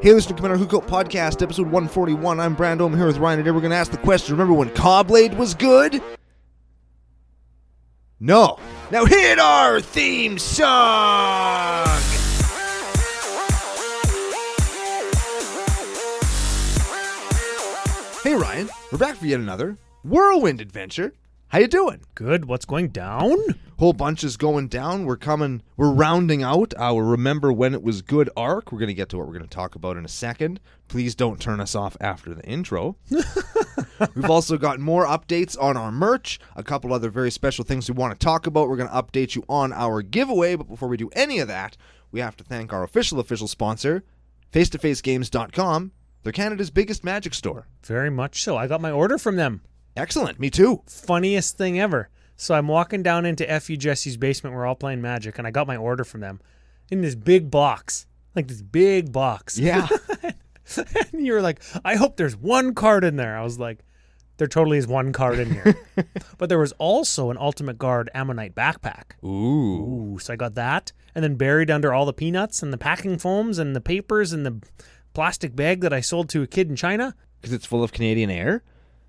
Hey, listen to Commander Cookout Podcast, episode 141. I'm Brando. I'm here with Ryan. Today we're going to ask the question, remember when Cobblade was good? No. Now hit our theme song! Hey, Ryan. We're back for yet another whirlwind adventure. How you doing? Good. What's going down? Whole bunch is going down. We're rounding out our Remember When It Was Good arc. We're going to get to what we're going to talk about in a second. Please don't turn us off after the intro. We've also got more updates on our merch, a couple other very special things we want to talk about. We're going to update you on our giveaway, but before we do any of that, we have to thank our official sponsor, FaceToFaceGames.com. They're Canada's biggest Magic store. Very much so. I got my order from them. Excellent. Me too. Funniest thing ever. So I'm walking down into F.U. Jesse's basement. We're all playing Magic, and I got my order from them in this big box. Like this big box. Yeah. And you were like, I hope there's one card in there. I was like, there totally is one card in here. But there was also an Ultimate Guard Ammonite backpack. Ooh. So I got that. And then buried under all the peanuts and the packing foams and the papers and the plastic bag that I sold to a kid in China. Because it's full of Canadian air?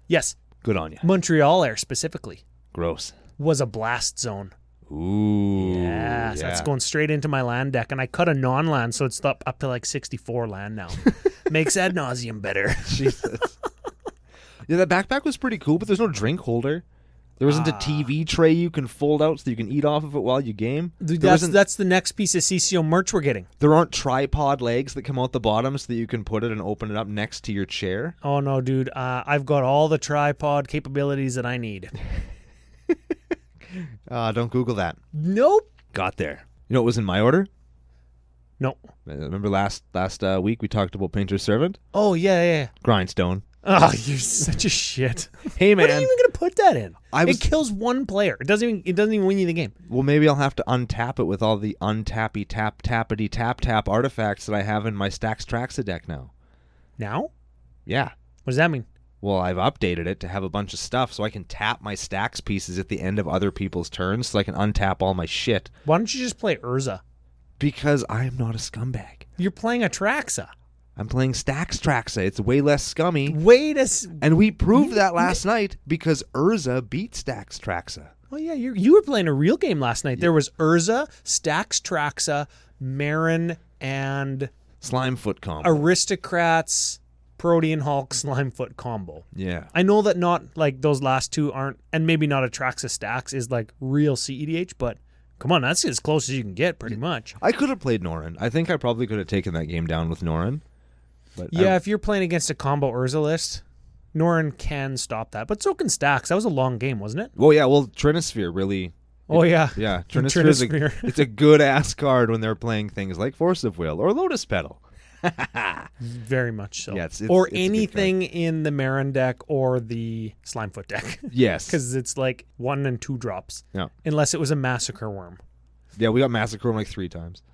Yes. Good on you. Montreal air specifically. Gross. Was a blast zone. Ooh. Yes, that's going straight into my land deck. And I cut a non-land, so it's up to like 64 land now. Makes ad nauseum better. Jesus. Yeah, that backpack was pretty cool, but there's no drink holder. There isn't a TV tray you can fold out so you can eat off of it while you game. Dude, that's the next piece of CCO merch we're getting. There aren't tripod legs that come out the bottom so that you can put it and open it up next to your chair. Oh, no, dude. I've got all the tripod capabilities that I need. Don't Google that. Nope. Got there. You know what was in my order? No. Remember last week we talked about Painter's Servant? Oh, yeah. Grindstone. Oh, you're such a shit. Hey, man. What are you even going to put that in? It kills one player. It doesn't even win you the game. Well, maybe I'll have to untap it with all the untappy tap artifacts that I have in my Stax Traxa deck now. Now? Yeah. What does that mean? Well, I've updated it to have a bunch of stuff so I can tap my Stax pieces at the end of other people's turns so I can untap all my shit. Why don't you just play Urza? Because I am not a scumbag. You're playing a Traxa. I'm playing Stax Traxa. It's way less scummy. And we proved that last night because Urza beat Stax Traxa. Oh, yeah, you were playing a real game last night. Yeah. There was Urza, Stax Traxa, Marin, and... Slimefoot combo. Aristocrats, Protean Hulk, Slimefoot combo. Yeah. I know that not, like, those last two aren't... And maybe not a Traxa Stax is, like, real CEDH, but... Come on, that's as close as you can get, pretty much. I could have played Norin. I think I probably could have taken that game down with Norin. But yeah, if you're playing against a combo Urza list, Norin can stop that. But so can Stax. That was a long game, wasn't it? Well, yeah. Well, Trinisphere really... Yeah. Yeah, Trinisphere. It's a good-ass card when they're playing things like Force of Will or Lotus Petal. Very much so. Yeah, it's anything in the Marin deck or the Slimefoot deck. Yes. Because it's like 1 and 2 drops. Yeah. Unless it was a Massacre Worm. Yeah, we got Massacre Worm like 3 times.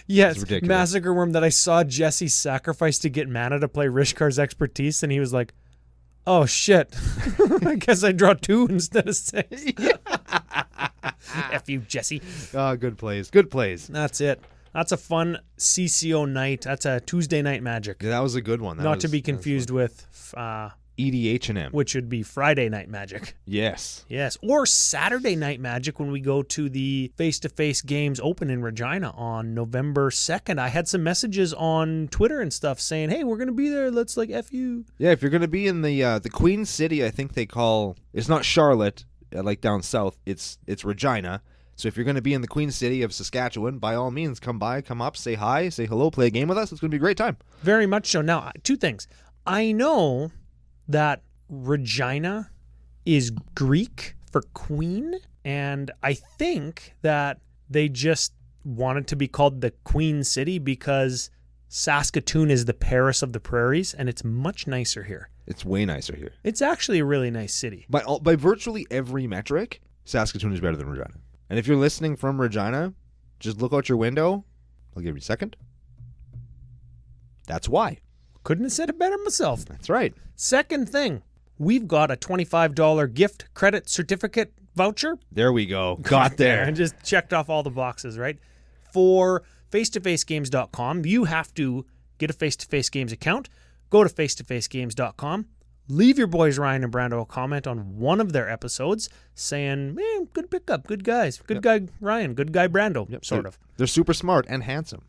Yes, Massacre Worm that I saw Jesse sacrifice to get mana to play Rishkar's Expertise, and he was like, oh, shit. I guess I draw 2 instead of 6. F you, Jesse. Good plays. Good plays. That's it. That's a fun CCO night. That's a Tuesday night Magic. Yeah, that was a good one. Not to be confused with... EDH&M. Which would be Friday Night Magic. Yes. Yes. Or Saturday Night Magic when we go to the Face-to-Face Games Open in Regina on November 2nd. I had some messages on Twitter and stuff saying, hey, we're going to be there. Let's F you. Yeah, if you're going to be in the Queen City, I think they call... It's not Charlotte, like down south. It's Regina. So if you're going to be in the Queen City of Saskatchewan, by all means, come by, come up, say hi, say hello, play a game with us. It's going to be a great time. Very much so. Now, 2 things. I know... that Regina is Greek for queen, and I think that they just wanted to be called the Queen City because Saskatoon is the Paris of the prairies, and it's much nicer here. It's way nicer here. It's actually a really nice city. By virtually every metric, Saskatoon is better than Regina. And if you're listening from Regina, just look out your window. I'll give you a second. That's why. Couldn't have said it better myself. That's right. Second thing, we've got a $25 gift credit certificate voucher. There we go. Got there. And just checked off all the boxes, right? For FaceToFaceGames.com, you have to get a Face-to-Face Games account, go to face-to-facegames.com, leave your boys Ryan and Brando a comment on one of their episodes saying, man, good pickup, good guys, good guy Ryan, good guy Brando, sort of. They're super smart and handsome.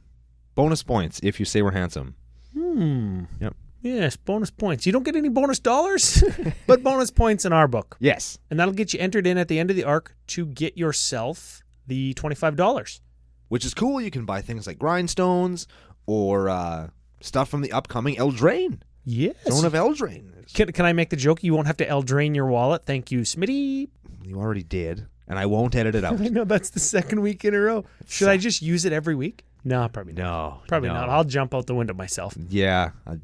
Bonus points if you say we're handsome. Yep. Yes, bonus points. You don't get any bonus dollars, but bonus points in our book. Yes. And that'll get you entered in at the end of the arc to get yourself the $25. Which is cool. You can buy things like grindstones or stuff from the upcoming Eldraine. Yes. Zone of Eldraine. Can I make the joke? You won't have to Eldraine your wallet. Thank you, Smitty. You already did, and I won't edit it out. I know, that's the second week in a row. Should I just use it every week? No, probably not. No. Probably not. I'll jump out the window myself. Yeah. I'd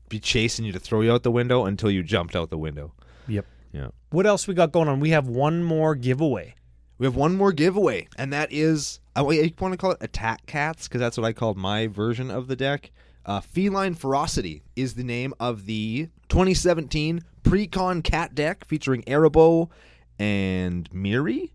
be chasing you to throw you out the window until you jumped out the window. Yep. Yeah. What else we got going on? We have one more giveaway. We have one more giveaway, and that is, you want to call it Attack Cats, because that's what I called my version of the deck. Feline Ferocity is the name of the 2017 Pre-Con Cat deck featuring Erebos and Miri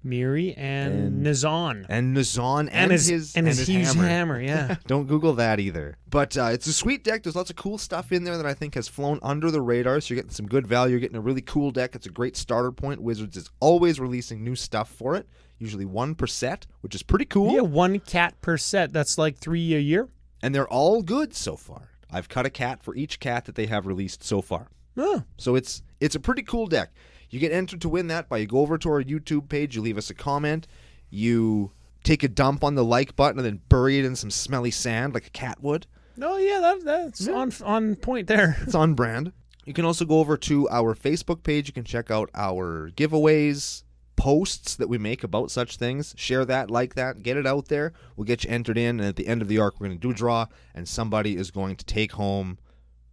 and Nazan. And Nazan and his huge hammer, yeah. Don't Google that either. But it's a sweet deck. There's lots of cool stuff in there that I think has flown under the radar, so you're getting some good value. You're getting a really cool deck. It's a great starter point. Wizards is always releasing new stuff for it, usually one per set, which is pretty cool. Yeah, one cat per set. That's like 3 a year. And they're all good so far. I've cut a cat for each cat that they have released so far. Oh. So it's a pretty cool deck. You get entered to win that by you go over to our YouTube page, you leave us a comment, you take a dump on the like button and then bury it in some smelly sand like a cat would. Oh, yeah, that's on point there. It's on brand. You can also go over to our Facebook page. You can check out our giveaways, posts that we make about such things. Share that, like that, get it out there. We'll get you entered in, and at the end of the arc, we're going to do a draw, and somebody is going to take home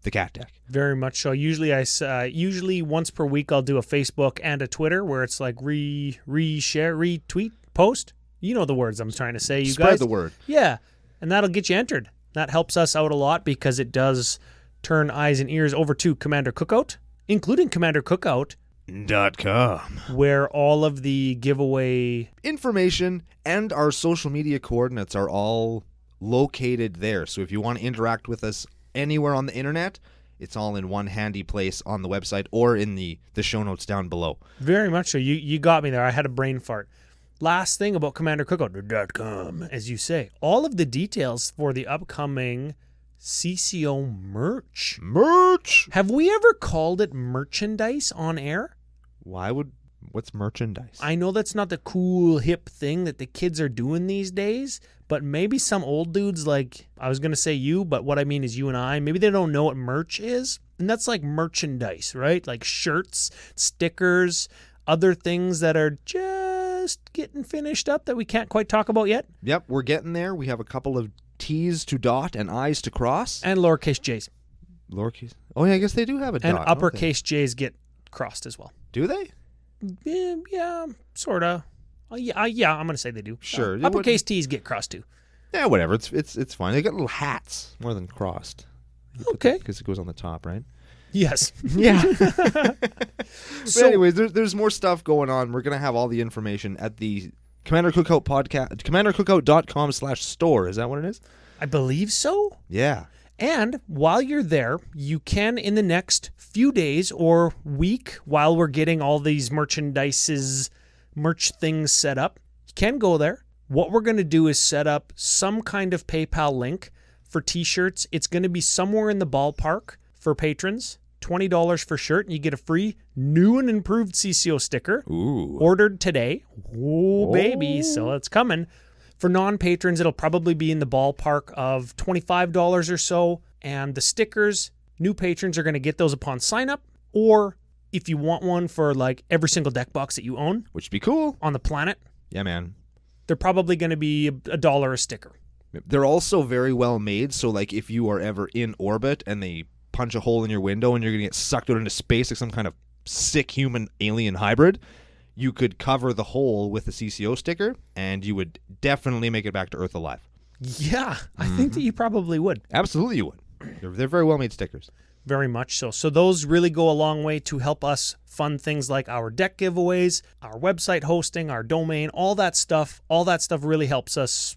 the cat deck. Very much so. Usually once per week I'll do a Facebook and a Twitter where it's like reshare, retweet, post. You know the words I'm trying to say, you Spread guys. the word. Yeah, and that'll get you entered. That helps us out a lot because it does turn eyes and ears over to Commander Cookout, including CommanderCookout.com, where all of the giveaway information and our social media coordinates are all located there. So if you want to interact with us anywhere on the internet, it's all in one handy place on the website or in the show notes down below. Very much so. You got me there. I had a brain fart. Last thing about CommanderCookout.com, as you say, all of the details for the upcoming CCO merch. Merch! Have we ever called it merchandise on air? What's merchandise? I know that's not the cool, hip thing that the kids are doing these days, but maybe some old dudes like, I was going to say you, but what I mean is you and I, maybe they don't know what merch is. And that's like merchandise, right? Like shirts, stickers, other things that are just getting finished up that we can't quite talk about yet. Yep, we're getting there. We have a couple of T's to dot and I's to cross. And lowercase j's. Lowercase? Oh, yeah, I guess they do have a and dot. And uppercase j's get crossed as well. Do they? Yeah, sort of. Yeah, I'm going to say they do. Sure. Uppercase T's get crossed too. Yeah, whatever. It's fine. They got little hats more than crossed. Okay. Because it goes on the top, right? Yes. Yeah. But anyways, there's more stuff going on. We're going to have all the information at the Commander Cookout Podcast, CommanderCookout.com/store. Is that what it is? I believe so. Yeah. And while you're there, you can, in the next few days or week, while we're getting all these merch things set up, you can go there. What we're going to do is set up some kind of PayPal link for t-shirts. It's going to be somewhere in the ballpark for patrons. $20 for shirt, and you get a free new and improved CCO sticker. Ooh. Ordered today. Oh, baby. So it's coming. For non-patrons, it'll probably be in the ballpark of $25 or so. And the stickers, new patrons are going to get those upon sign-up. Or if you want one for like every single deck box that you own. Which would be cool. On the planet. Yeah, man. They're probably going to be $1 a sticker. They're also very well made. So like if you are ever in orbit and they punch a hole in your window and you're going to get sucked out into space like some kind of sick human alien hybrid, you could cover the hole with a CCO sticker, and you would definitely make it back to Earth alive. Yeah, I think that you probably would. Absolutely you would. They're very well-made stickers. Very much so. So those really go a long way to help us fund things like our deck giveaways, our website hosting, our domain, all that stuff. All that stuff really helps us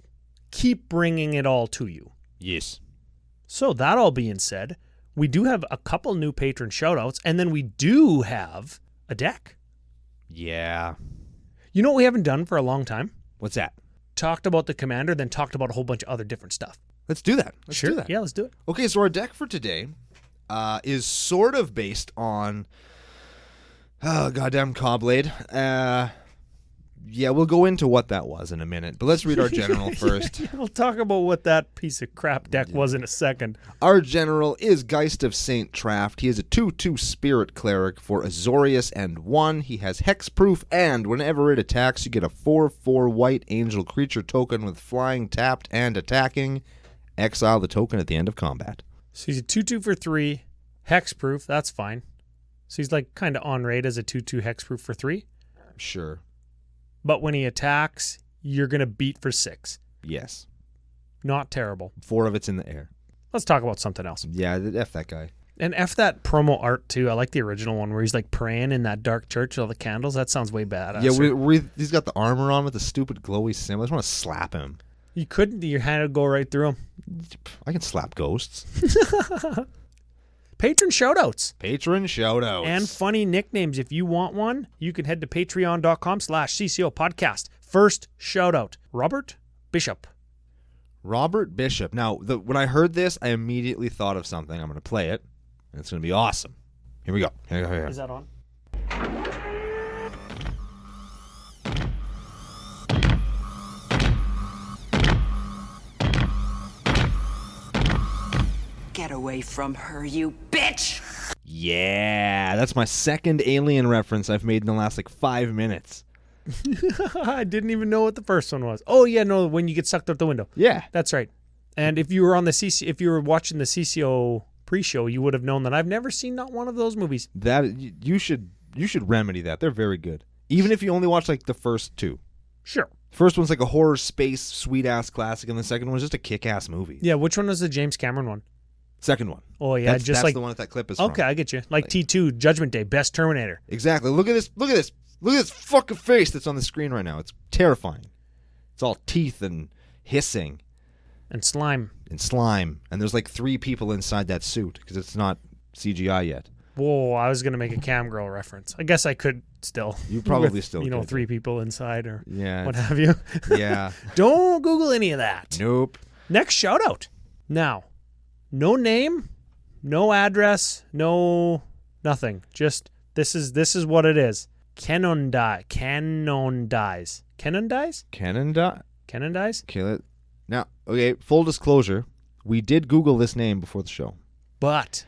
keep bringing it all to you. Yes. So that all being said, we do have a couple new patron shoutouts, and then we do have a deck. Yeah. You know what we haven't done for a long time? What's that? Talked about the Commander, then talked about a whole bunch of other different stuff. Let's do that. Let's Sure. do that. Yeah, let's do it. Okay, so our deck for today is sort of based on goddamn Cobblade. Yeah, we'll go into what that was in a minute, but let's read our general first. We'll talk about what that piece of crap deck was in a second. Our general is Geist of Saint Traft. He is a 2/2 Spirit Cleric for Azorius and 1. He has Hexproof, and whenever it attacks, you get a 4/4 white angel creature token with flying, tapped, and attacking. Exile the token at the end of combat. So he's a 2/2 for 3, hexproof, that's fine. So he's like kind of on rate as a 2/2 hexproof for 3. Sure. But when he attacks, you're going to beat for 6. Yes. Not terrible. 4 of it's in the air. Let's talk about something else. Yeah, F that guy. And F that promo art too. I like the original one where he's like praying in that dark church with all the candles. That sounds way badass. Yeah, he's got the armor on with the stupid glowy symbol. I just want to slap him. You couldn't. Your hand would go right through him. I can slap ghosts. Patron shoutouts. Patron shoutouts. And funny nicknames. If you want one, you can head to patreon.com/CCOPodcast. First shoutout, Robert Bishop. Robert Bishop. Now, when I heard this, I immediately thought of something. I'm going to play it, and it's going to be awesome. Here we go. Here. Is that on? Get away from her, you bitch! Yeah, that's my second Alien reference I've made in the last 5 minutes. I didn't even know what the first one was. Oh yeah, no, when you get sucked out the window. Yeah. That's right. And if you were on the if you were watching the CCO pre-show, you would have known that I've never seen not one of those movies. That you should remedy that. They're very good. Even if you only watch the first 2. Sure. First one's a horror space sweet ass classic, and the second one's just a kick ass movie. Yeah, which one was the James Cameron one? Second one. Oh yeah, that's the one that clip is okay, from. I get you. Like T2, Judgment Day, best Terminator. Exactly. Look at this fucking face that's on the screen right now. It's terrifying. It's all teeth and hissing. And slime. And slime. And there's 3 people inside that suit because it's not CGI yet. Whoa, I was going to make a cam girl reference. I guess I could still. You probably with, still You know, could. 3 people inside or Yeah, what have you. Yeah. Don't Google any of that. Nope. Next shout out. Now, no name, no address, no nothing. Just this is what it is. Canon dies. Canon dies. Okay, okay, full disclosure, we did Google this name before the show. But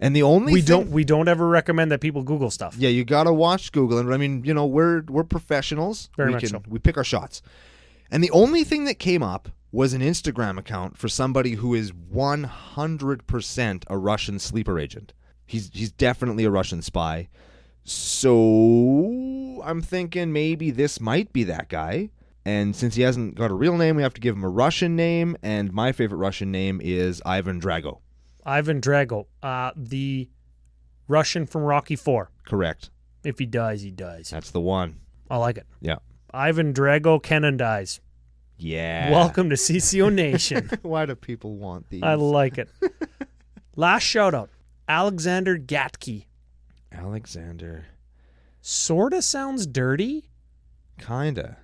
and the only we don't ever recommend that people Google stuff. Yeah, you got to watch Google, and I mean, we're professionals. Very much so. We pick our shots. And the only thing that came up was an Instagram account for somebody who is 100% a Russian sleeper agent. He's definitely a Russian spy. So I'm thinking maybe this might be that guy. And since he hasn't got a real name, we have to give him a Russian name. And my favorite Russian name is Ivan Drago. Ivan Drago, the Russian from Rocky IV. Correct. If he dies, he dies. That's the one. I like it. Yeah. Ivan Drago, Kenan dies. Yeah. Welcome to CCO Nation. Why do people want these? I like it. Last shout out, Alexander Gatkey. Alexander. Sorta sounds dirty. Kinda.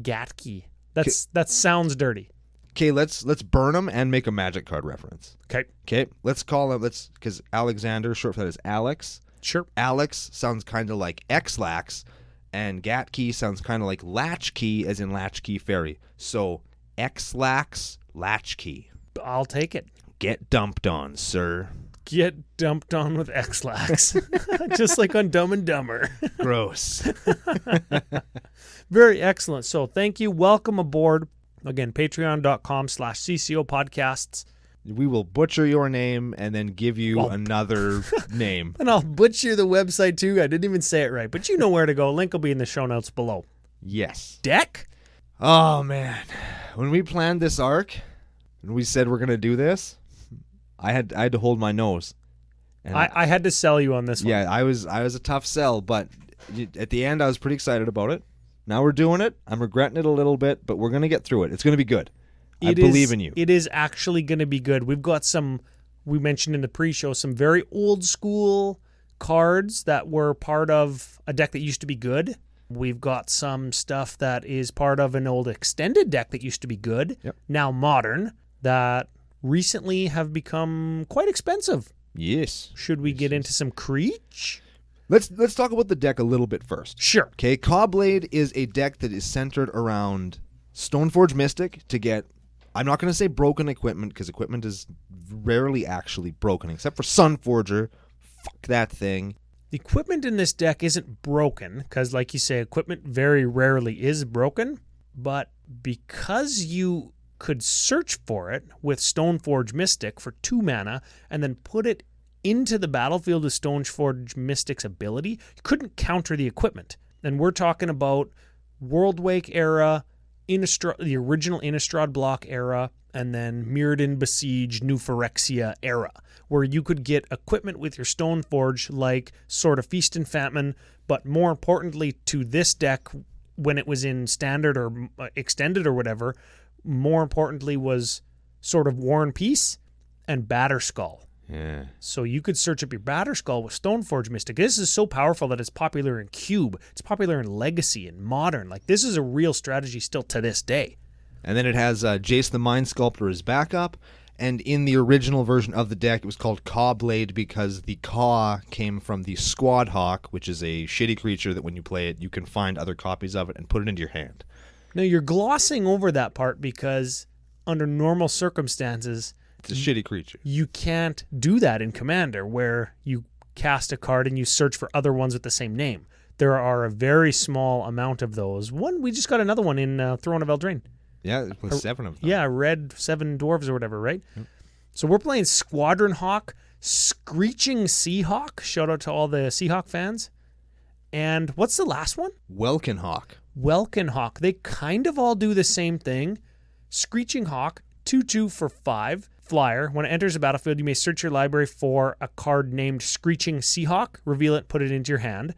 Gatkey. That sounds dirty. Okay, let's burn him and make a magic card reference. Okay. Let's call him because Alexander, short for that is Alex. Sure. Alex sounds kind of like X-Lax, and Gatkey sounds kind of like Latchkey, as in Latchkey Ferry. So X-Lax, Latchkey. I'll take it. Get dumped on, sir. Get dumped on with X-Lax. Just like on Dumb and Dumber. Gross. Very excellent. So thank you. Welcome aboard. Again, patreon.com/CCOpodcasts. We will butcher your name and then give you another name. And I'll butcher the website too. I didn't even say it right, but you know where to go. Link will be in the show notes below. Yes. Deck? Oh, man. When we planned this arc and we said we're going to do this, I had to hold my nose. And I had to sell you on this one. Yeah, I was a tough sell, but at the end I was pretty excited about it. Now we're doing it. I'm regretting it a little bit, but we're going to get through it. It's going to be good. I believe in you. It is actually going to be good. We've got some, we mentioned in the pre-show, some very old school cards that were part of a deck that used to be good. We've got some stuff that is part of an old extended deck that used to be good, now modern, that recently have become quite expensive. Yes. Should we get into some Creech? Let's talk about the deck a little bit first. Sure. Okay, Cawblade is a deck that is centered around Stoneforge Mystic to get, I'm not going to say broken equipment, because equipment is rarely actually broken, except for Sunforger. Fuck that thing. The equipment in this deck isn't broken, because like you say, equipment very rarely is broken, but because you could search for it with Stoneforge Mystic for 2 mana and then put it into the battlefield with Stoneforge Mystic's ability, you couldn't counter the equipment. And we're talking about Worldwake era, the original Innistrad block era, and then Mirrodin Besiege, New Phyrexia era, where you could get equipment with your Stoneforge like Sword of Feast and Famine, but more importantly to this deck, when it was in Standard or Extended or whatever, more importantly was Sword of War and Peace and Batterskull. Yeah. So you could search up your Batterskull with Stoneforge Mystic. This is so powerful that it's popular in Cube. It's popular in Legacy and Modern. Like, this is a real strategy still to this day. And then it has Jace the Mind Sculptor as backup. And in the original version of the deck, it was called Cawblade because the Caw came from the Squad Hawk, which is a shitty creature that when you play it, you can find other copies of it and put it into your hand. Now, you're glossing over that part because under normal circumstances, it's a shitty creature. You can't do that in Commander, where you cast a card and you search for other ones with the same name. There are a very small amount of those. We just got another one in Throne of Eldraine. Yeah, with 7 of them. Yeah, red 7 dwarves or whatever, right? Yep. So we're playing Squadron Hawk, Screeching Seahawk. Shout out to all the Seahawk fans. And what's the last one? Welkin Hawk. Welkin Hawk. They kind of all do the same thing. Screeching Hawk, 2/2 for 5. Flyer. When it enters the battlefield, you may search your library for a card named Screeching Seahawk, reveal it, put it into your hand.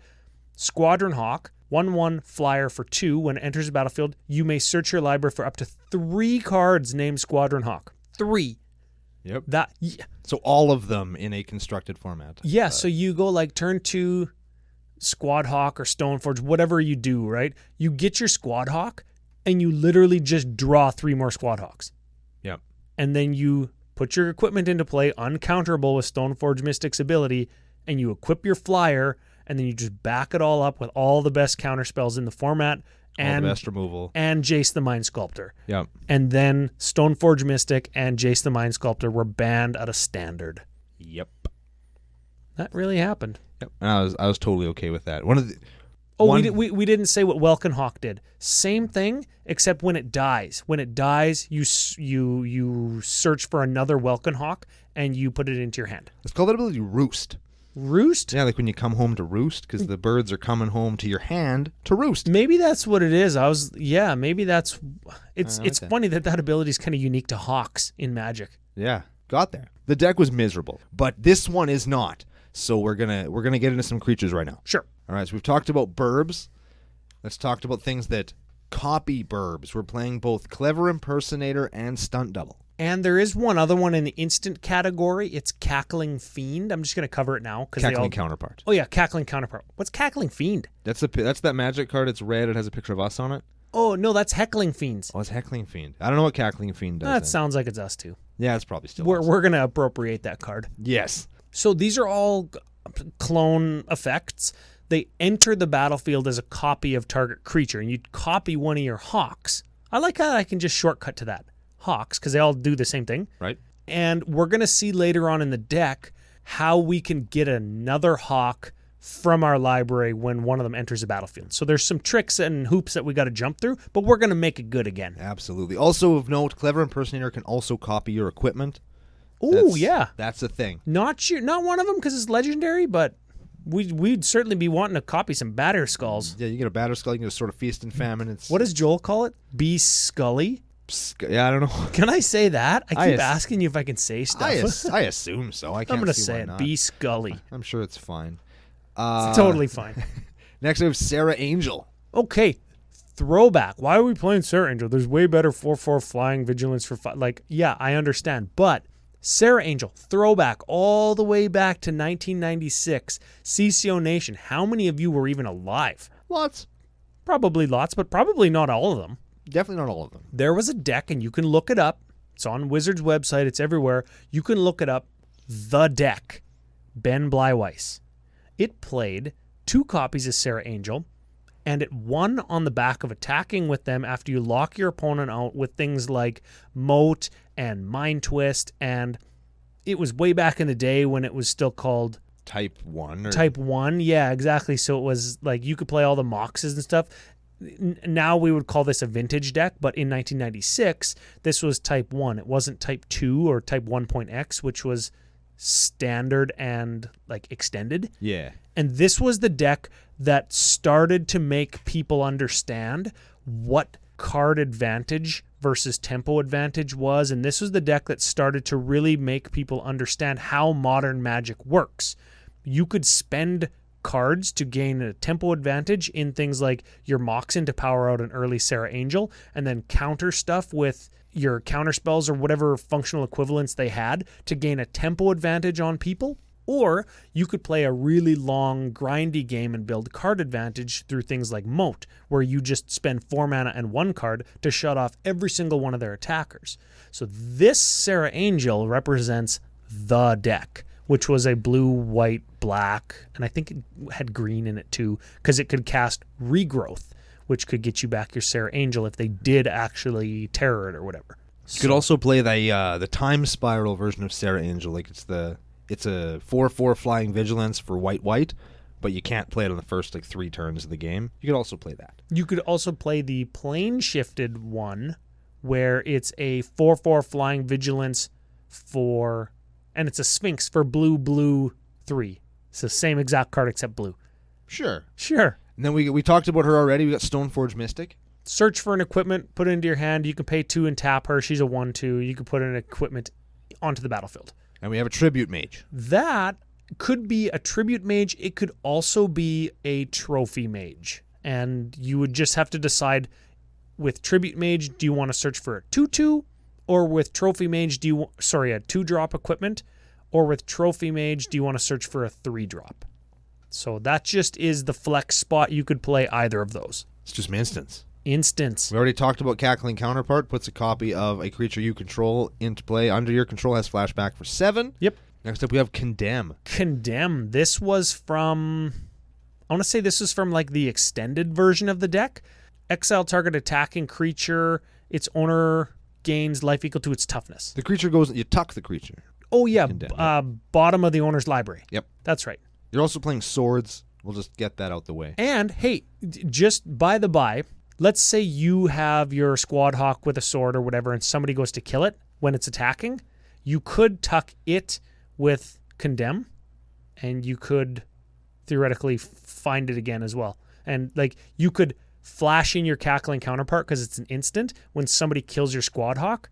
Squadron Hawk, 1/1 flyer for 2. When it enters the battlefield, you may search your library for up to 3 cards named Squadron Hawk. 3. Yep. Yeah. So all of them in a constructed format. Yeah, so you go like turn 2, Squad Hawk or Stoneforge, whatever you do, right? You get your Squad Hawk, and you literally just draw 3 more Squad Hawks. Yep. And then you put your equipment into play, uncounterable with Stoneforge Mystic's ability, and you equip your flyer, and then you just back it all up with all the best counter spells in the format, and all the best removal, and Jace the Mind Sculptor. Yep. And then Stoneforge Mystic and Jace the Mind Sculptor were banned out of Standard. Yep. That really happened. Yep. And I was totally okay with that. We didn't say what Welkin Hawk did. Same thing, except when it dies. When it dies, you search for another Welkin Hawk and you put it into your hand. Let's call that ability Roost. Roost? Yeah, like when you come home to roost, because the birds are coming home to your hand to roost. Maybe that's what it is. Maybe that's. It's funny that ability is kind of unique to Hawks in Magic. Yeah, got there. The deck was miserable, but this one is not. So we're gonna get into some creatures right now. Sure. All right, so we've talked about burbs. Let's talk about things that copy burbs. We're playing both Clever Impersonator and Stunt Double. And there is one other one in the instant category. It's Cackling Fiend. I'm just going to cover it now. Cackling Counterpart. Oh, yeah, Cackling Counterpart. What's Cackling Fiend? That's that Magic card. It's red. It has a picture of us on it. Oh, no, that's Heckling Fiends. Oh, it's Heckling Fiend. I don't know what Cackling Fiend does. That sounds like it's us, too. Yeah, it's probably still us. We're going to appropriate that card. Yes. So these are all clone effects. They enter the battlefield as a copy of target creature, and you copy one of your Hawks. I like how I can just shortcut to that. Hawks, because they all do the same thing. Right. And we're going to see later on in the deck how we can get another Hawk from our library when one of them enters the battlefield. So there's some tricks and hoops that we got to jump through, but we're going to make it good again. Absolutely. Also of note, Clever Impersonator can also copy your equipment. Oh, yeah. That's a thing. Not one of them because it's legendary, but we'd certainly be wanting to copy some Batterskulls. Yeah, you get a Batterskull, you get a Sword of Feast and Famine. What does Joel call it? Be Scully? Yeah, I don't know. Can I say that? I keep asking you if I can say stuff. I assume so. I'm going to say it. Be Scully. I'm sure it's fine. It's totally fine. Next we have Sarah Angel. Okay. Throwback. Why are we playing Sarah Angel? There's way better 4/4 flying vigilance for like, yeah, I understand. But Sarah Angel, throwback all the way back to 1996. CCO Nation. How many of you were even alive? Lots. Probably lots, but probably not all of them. Definitely not all of them. There was a deck, and you can look it up. It's on Wizards' website. It's everywhere. You can look it up. The deck. Ben Bleiweiss. It played 2 copies of Sarah Angel, and it won on the back of attacking with them after you lock your opponent out with things like Moat and Mind Twist, and it was way back in the day when it was still called Type 1. Type 1, yeah, exactly. So it was like you could play all the Moxes and stuff. Now we would call this a vintage deck, but in 1996, this was Type 1. It wasn't Type 2 or Type 1.x, which was standard and like extended. Yeah. And this was the deck that started to make people understand what card advantage versus tempo advantage was. And this was the deck that started to really make people understand how modern Magic works. You could spend cards to gain a tempo advantage in things like your Moxen to power out an early Sarah Angel, and then counter stuff with your counter spells or whatever functional equivalents they had to gain a tempo advantage on people. Or you could play a really long, grindy game and build card advantage through things like Moat, where you just spend 4 mana and 1 card to shut off every single one of their attackers. So this Sarah Angel represents the deck, which was a blue, white, black, and I think it had green in it too, because it could cast Regrowth, which could get you back your Sarah Angel if they did actually terror it or whatever. You could also play the Time Spiral version of Sarah Angel. Like it's a 4/4 flying vigilance for white, but you can't play it on the first 3 turns of the game. You could also play that. You could also play the plane shifted one, where it's a 4/4 flying vigilance and it's a Sphinx for blue 3. It's the same exact card except blue. Sure. And then we talked about her already. We got Stoneforge Mystic. Search for an equipment, put it into your hand. You can pay 2 and tap her. She's a 1/2. You can put an equipment onto the battlefield. And we have a Tribute Mage. That could be a Tribute Mage. It could also be a Trophy Mage. And you would just have to decide with Tribute Mage, do you want to search for a 2/2? Or with Trophy Mage, a 2-drop equipment? Or with Trophy Mage, do you want to search for a 3-drop? So that just is the flex spot. You could play either of those. It's just an instance. We already talked about Cackling Counterpart. Puts a copy of a creature you control into play. Under your control, has flashback for 7. Yep. Next up, we have Condemn. This was from... I want to say this was from like the extended version of the deck. Exile target attacking creature. Its owner gains life equal to its toughness. The creature goes... You tuck the creature. Oh, yeah. Condemn, Bottom of the owner's library. Yep. That's right. You're also playing Swords. We'll just get that out the way. And, hey, just by the by, let's say you have your Squad Hawk with a sword or whatever, and somebody goes to kill it when it's attacking. You could tuck it with Condemn, and you could theoretically find it again as well. And, you could flash in your Cackling Counterpart because it's an instant when somebody kills your Squad Hawk,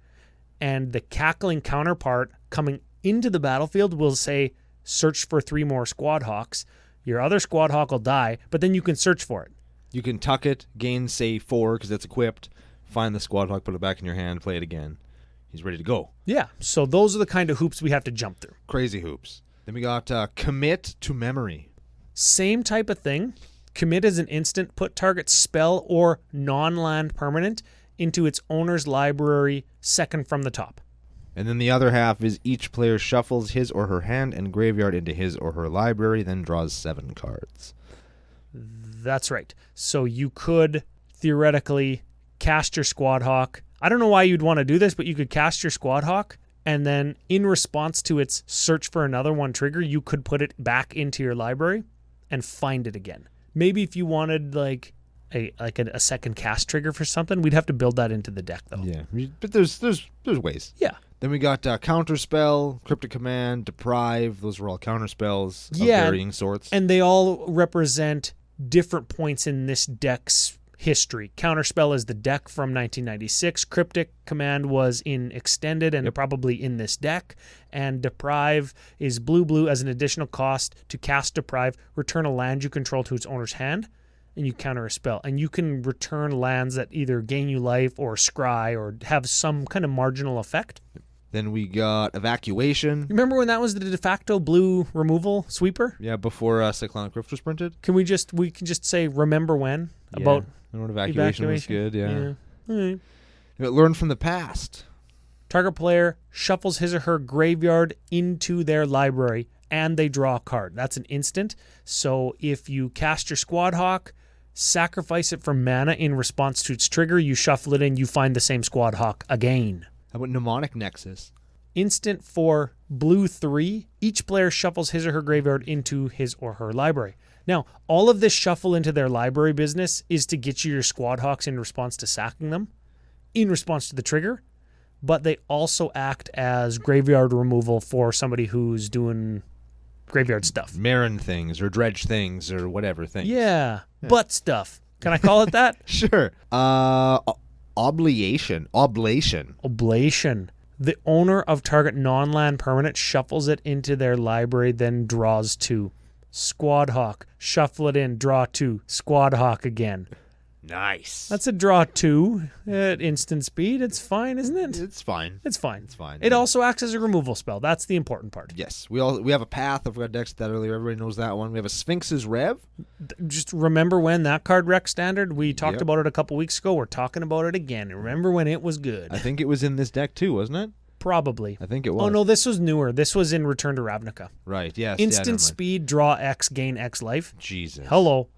and the Cackling Counterpart coming into the battlefield will say, search for 3 more Squad Hawks. Your other Squad Hawk will die, but then you can search for it. You can tuck it, gain, say, 4 because it's equipped, find the Squad Hawk, put it back in your hand, play it again. He's ready to go. Yeah, so those are the kind of hoops we have to jump through. Crazy hoops. Then we got Commit to Memory. Same type of thing. Commit is an instant. Put target spell or non-land permanent into its owner's library, second from the top. And then the other half is each player shuffles his or her hand and graveyard into his or her library, then draws 7 cards. That's right. So you could theoretically cast your Squad Hawk. I don't know why you'd want to do this, but you could cast your Squad Hawk, and then in response to its search for another one trigger, you could put it back into your library and find it again. Maybe if you wanted a second cast trigger for something, we'd have to build that into the deck though. Yeah, but there's ways. Yeah. Then we got Counterspell, Cryptic Command, Deprive. Those were all counterspells of varying sorts. And they all represent different points in this deck's history. Counterspell is the deck from 1996. Cryptic Command was in Extended and probably in this deck. And Deprive is blue as an additional cost to cast Deprive. Return a land you control to its owner's hand. and you counter a spell. And you can return lands that either gain you life or scry or have some kind of marginal effect. Then we got Evacuation. Remember when that was the de facto blue removal sweeper? Yeah, before Cyclonic Rift was printed. We can just say remember when about Evacuation was good, yeah. All right. Learn from the past. Target player shuffles his or her graveyard into their library and they draw a card. That's an instant. So if you cast your Squad Hawk, sacrifice it for mana in response to its trigger, you shuffle it in, you find the same Squad Hawk again. How about Mnemonic Nexus? Instant for blue 3, each player shuffles his or her graveyard into his or her library. Now, all of this shuffle into their library business is to get you your Squad Hawks in response to sacking them, in response to the trigger, but they also act as graveyard removal for somebody who's doing graveyard stuff. Marin things or dredge things or whatever things. Yeah. Butt stuff. Can I call it that? Sure. Oblation. The owner of target non-land permanent shuffles it into their library, then draws 2. Squad Hawk. Shuffle it in, draw 2. Squad Hawk again. Nice. That's a draw 2 at instant speed. It's fine, isn't it? It's fine. It's fine. It's fine. It also acts as a removal spell. That's the important part. Yes. We have a Path. I forgot to text that earlier. Everybody knows that one. We have a Sphinx's Rev. Just remember when that card rec standard, we talked about it a couple weeks ago. We're talking about it again. Remember when it was good. I think it was in this deck too, wasn't it? Probably. I think it was. Oh, no, this was newer. This was in Return to Ravnica. Right, yes. Instant speed, draw X, gain X life. Jesus. Hello.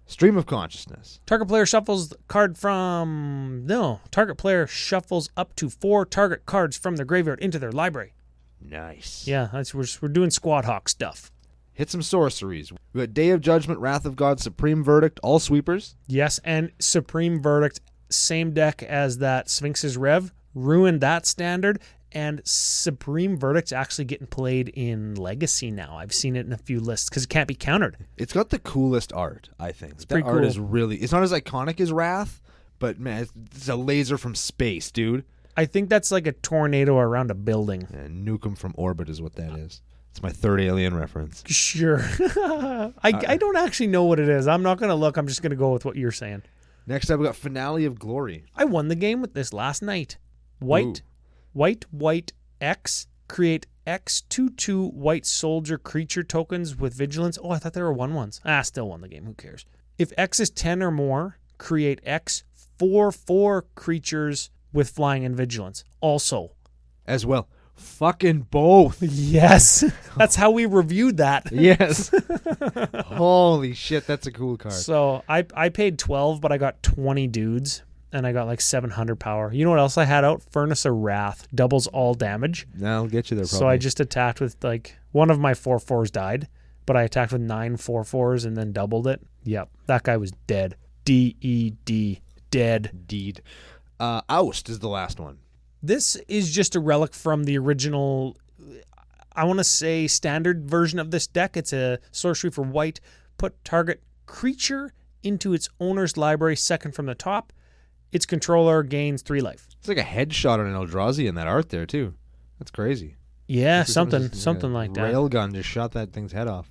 Stream of Consciousness. Target player shuffles card from... No. Target player shuffles up to 4 target cards from their graveyard into their library. Nice. Yeah, we're doing Squad Hawk stuff. Hit some sorceries. We got Day of Judgment, Wrath of God, Supreme Verdict, all sweepers. Yes, and Supreme Verdict, same deck as that Sphinx's Rev, ruined that standard, and Supreme Verdict's actually getting played in Legacy now. I've seen it in a few lists because it can't be countered. It's got the coolest art, I think. That pretty art cool. is really... It's not as iconic as Wrath, but man, it's a laser from space, dude. I think that's like a tornado around a building. Yeah, nuke 'em from orbit is what that is. It's my third Alien reference. Sure. I don't actually know what it is. I'm not going to look. I'm just going to go with what you're saying. Next up, we got Finale of Glory. I won the game with this last night. White X, create X 2/2 white soldier creature tokens with vigilance. Oh, I thought they were 1/1s. Still won the game. Who cares? If X is 10 or more, create X 4/4 creatures with flying and vigilance. Also. As well. Fucking both. Yes. That's how we reviewed that. Yes. Holy shit, that's a cool card. So I paid 12, but I got 20 dudes. And I got like 700 power. You know what else I had out? Furnace of Wrath. Doubles all damage. That'll get you there probably. So I just attacked with like... One of my 4/4s died. But I attacked with 9 4/4s and then doubled it. Yep. That guy was dead. D-E-D. Dead. Deed. Oust is the last one. This is just a relic from the original... I want to say standard version of this deck. It's a sorcery for white. Put target creature into its owner's library second from the top. Its controller gains 3 life. It's like a headshot on an Eldrazi in that art there, too. That's crazy. Yeah, something like that. Railgun just shot that thing's head off.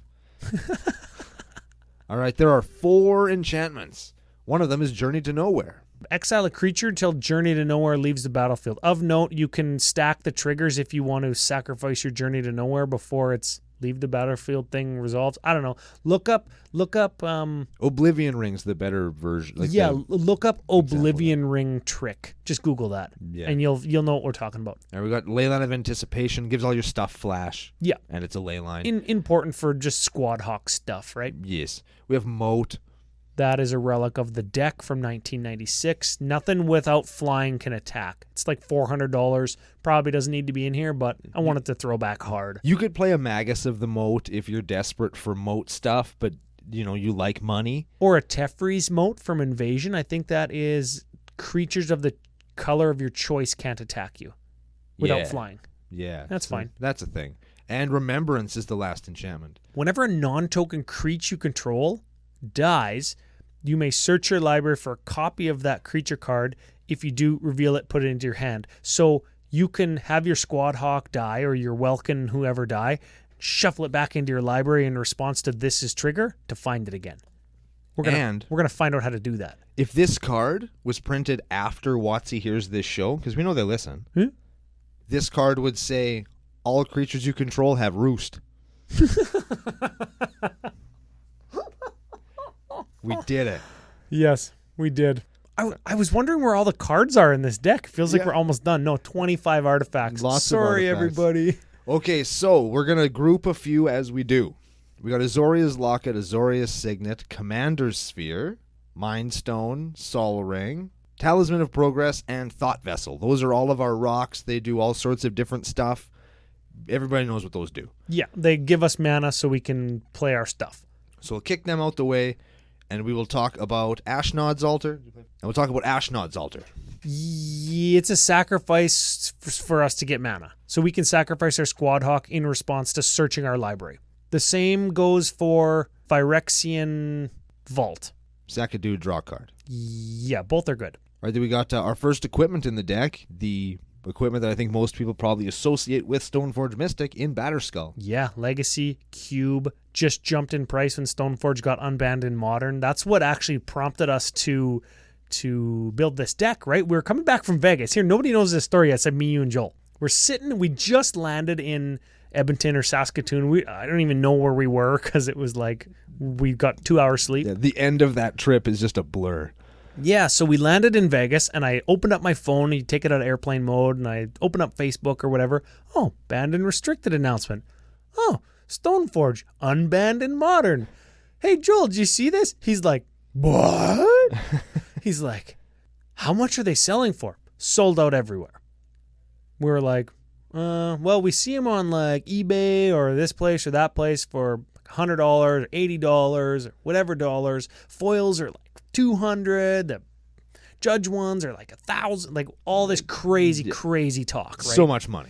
All right, there are 4 enchantments. One of them is Journey to Nowhere. Exile a creature until Journey to Nowhere leaves the battlefield. Of note, you can stack the triggers if you want to sacrifice your Journey to Nowhere before it's leave the battlefield thing resolves. I don't know. Look up Oblivion Ring's the better version. Look up Oblivion Ring trick. Just Google that. Yeah. And you'll know what we're talking about. All right, we got Leyline of Anticipation, gives all your stuff flash. Yeah. And it's a leyline. Important for just Squad Hawk stuff, right? Yes. We have Moat. That is a relic of the deck from 1996. Nothing without flying can attack. It's like $400. Probably doesn't need to be in here, but I wanted to throw back hard. You could play a Magus of the Moat if you're desperate for Moat stuff, but you like money. Or a Teferi's Moat from Invasion. I think that is creatures of the color of your choice can't attack you without flying. Yeah. That's fine. That's a thing. And Remembrance is the last enchantment. Whenever a non-token creature you control dies, you may search your library for a copy of that creature card. If you do, reveal it, put it into your hand. So you can have your Squad Hawk die or your Welkin whoever die, shuffle it back into your library in response to this is trigger to find it again. We're gonna find out how to do that. If this card was printed after WotC hears this show, because we know they listen, this card would say, all creatures you control have roost. We did it. Yes, we did. I was wondering where all the cards are in this deck. Feels like we're almost done. No, 25 artifacts. Lots of Sorry, artifacts. everybody. Okay, so we're going to group a few as we do. We got Azoria's Locket, Azoria's Signet, Commander's Sphere, Mind Stone, Sol Ring, Talisman of Progress, and Thought Vessel. Those are all of our rocks. They do all sorts of different stuff. Everybody knows what those do. Yeah, they give us mana so we can play our stuff. So we'll kick them out the way, and we will talk about Ashnod's Altar. And we'll talk about Ashnod's Altar. Yeah, it's a sacrifice for us to get mana. So we can sacrifice our Squad Hawk in response to searching our library. The same goes for Phyrexian Vault. Zakadu draw card. Yeah, both are good. All right, then we got our first equipment in the deck, the equipment that I think most people probably associate with Stoneforge Mystic in Batterskull. Yeah, Legacy, Cube, just jumped in price when Stoneforge got unbanned in Modern. That's what actually prompted us to build this deck, right? We were coming back from Vegas. Here, nobody knows this story yet except me, you, and Joel. We just landed in Edmonton or Saskatoon. I don't even know where we were because it was like we got 2 hours sleep. Yeah, the end of that trip is just a blur. Yeah, so we landed in Vegas, and I opened up my phone. You take it out of airplane mode, and I open up Facebook or whatever. Oh, banned and restricted announcement. Oh, Stoneforge, unbanned in Modern. Hey, Joel, did you see this? He's like, what? He's like, how much are they selling for? Sold out everywhere. We were like, well, we see them on like eBay or this place or that place for $100 or $80 or whatever dollars. Foils are like $200. The judge ones are like $1,000. Like all this crazy talk, right? So much money.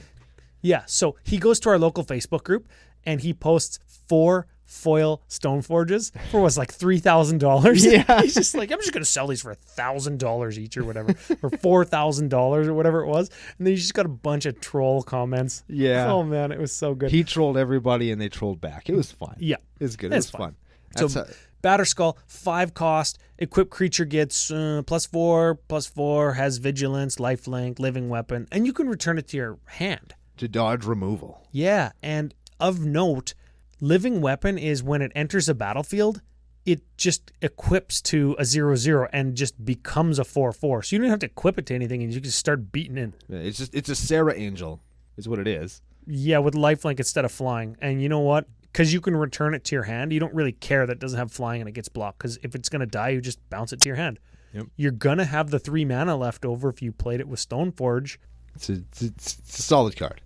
Yeah. So he goes to our local Facebook group and he posts 4 foil Stoneforges for what's like $3,000. Yeah. He's just like, I'm just going to sell these for $1,000 each or whatever, or $4,000 or whatever it was. And then you just got a bunch of troll comments. Yeah. Oh man, it was so good. He trolled everybody and they trolled back. It was fun. Yeah. It was good. It was fun. So Batterskull, 5 cost, equipped creature gets +4/+4, has vigilance, lifelink, living weapon, and you can return it to your hand. To dodge removal. Yeah, and of note, living weapon is when it enters a battlefield, it just equips to a 0/0 and just becomes a 4/4. So you don't have to equip it to anything and you can just start beating in. Yeah, it's a Sarah Angel is what it is. Yeah, with lifelink instead of flying. And you know what? Because you can return it to your hand, you don't really care that it doesn't have flying and it gets blocked. Because if it's going to die, you just bounce it to your hand. Yep. You're going to have the 3 mana left over if you played it with Stoneforge. It's a solid card.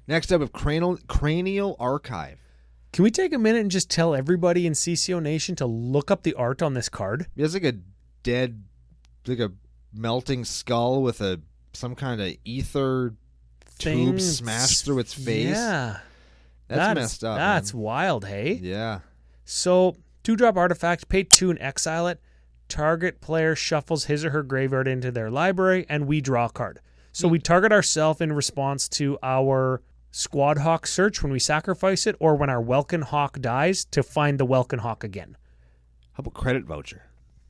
Next up, we have Cranial Archive. Can we take a minute and just tell everybody in CCO Nation to look up the art on this card? It's like a melting skull with some kind of ether tube smashed through its face. Yeah. That's messed up. That's man. wild, hey? Yeah. So, 2-drop artifact, pay 2 and exile it. Target player shuffles his or her graveyard into their library, and we draw a card. So we target ourselves in response to our Squad Hawk search when we sacrifice it, or when our Welkin Hawk dies to find the Welkin Hawk again. How about Credit Voucher?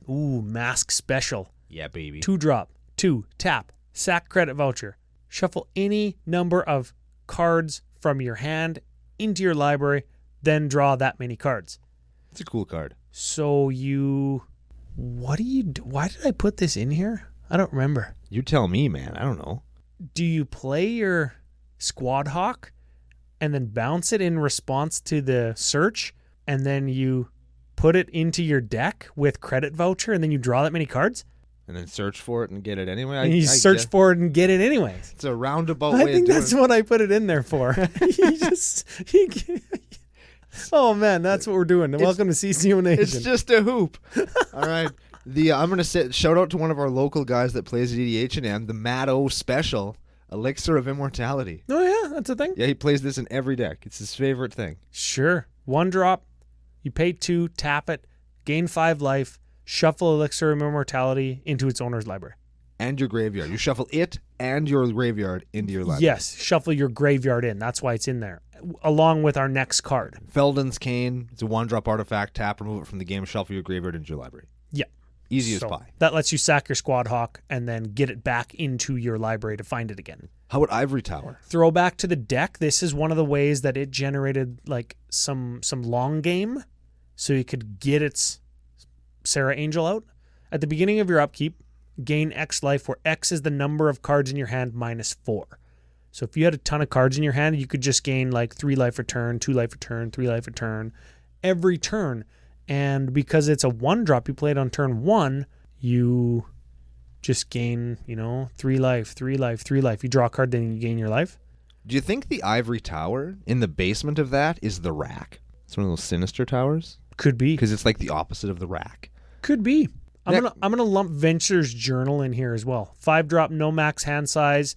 Ooh, Mask Special. Yeah, baby. 2-drop, 2, tap, sack Credit Voucher. Shuffle any number of cards from your hand into your library, then draw that many cards. It's a cool card. So what do you do? Why did I put this in here? I don't remember. You tell me, man. I don't know. Do you play your Squad Hawk and then bounce it in response to the search, and then you put it into your deck with Credit Voucher, and then you draw that many cards? And then search for it and get it anyway? And you search for it and get it anyway. It's a roundabout way of doing it. I think that's what I put it in there for. Oh, man, that's what we're doing. Welcome to CCO Nation. It's just a hoop. All right. I'm going to shout out to one of our local guys that plays at EDH&M, the Matt O Special, Elixir of Immortality. Oh, yeah, that's a thing. Yeah, he plays this in every deck. It's his favorite thing. Sure. 1-drop, you pay 2, tap it, gain 5 life, shuffle Elixir of Immortality into its owner's library. And your graveyard. You shuffle it and your graveyard into your library. Yes, shuffle your graveyard in. That's why it's in there. along with our next card. Felden's Cane. It's a 1-drop artifact. Tap, remove it from the game, shuffle your graveyard into your library. Yeah. Easy as pie. That lets you sack your Squad Hawk and then get it back into your library to find it again. How about Ivory Tower? Throwback to the deck. This is one of the ways that it generated like some long game, so you could get its Sarah Angel out. At the beginning of your upkeep, gain X life, where X is the number of cards in your hand minus 4. So if you had a ton of cards in your hand, you could just gain like 3 life return, 2 life return, 3 life return every turn. And because it's a 1-drop, you play it on turn 1, you just gain, 3 life, 3 life, 3 life. You draw a card, then you gain your life. Do you think the Ivory Tower, in the basement of that, is the rack? It's one of those sinister towers? Could be. Because it's like the opposite of the rack. Could be. I'm gonna lump Venture's Journal in here as well. 5-drop, no max hand size.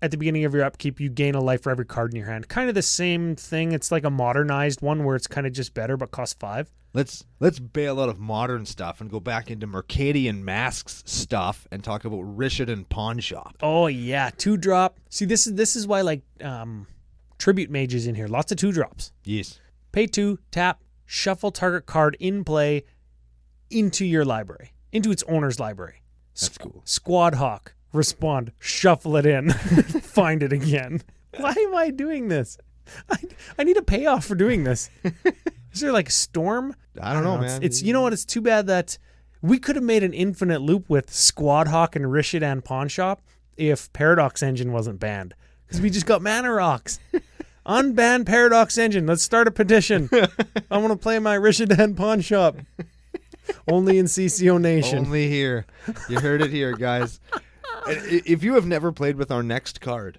At the beginning of your upkeep, you gain a life for every card in your hand. Kind of the same thing. It's like a modernized one where it's kind of just better but costs 5. Let's bail out of modern stuff and go back into Mercadian Masks stuff and talk about Rishadan Pawn Shop. Oh yeah, 2-drop. See, this is why like Tribute Mage is in here. Lots of 2-drops. Yes. Pay 2, tap, shuffle target card in play into your library, into its owner's library. That's cool. Squad Hawk, respond, shuffle it in, find it again. Why am I doing this? I need a payoff for doing this. Is there like Storm? I don't know, man. It's you know what? It's too bad that we could have made an infinite loop with Squad Hawk and Rishadan Pawn Shop if Paradox Engine wasn't banned, because we just got mana rocks. Unban Paradox Engine. Let's start a petition. I want to play my Rishadan Pawn Shop. Only in CCO Nation. Only here. You heard it here, guys. If you have never played with our next card,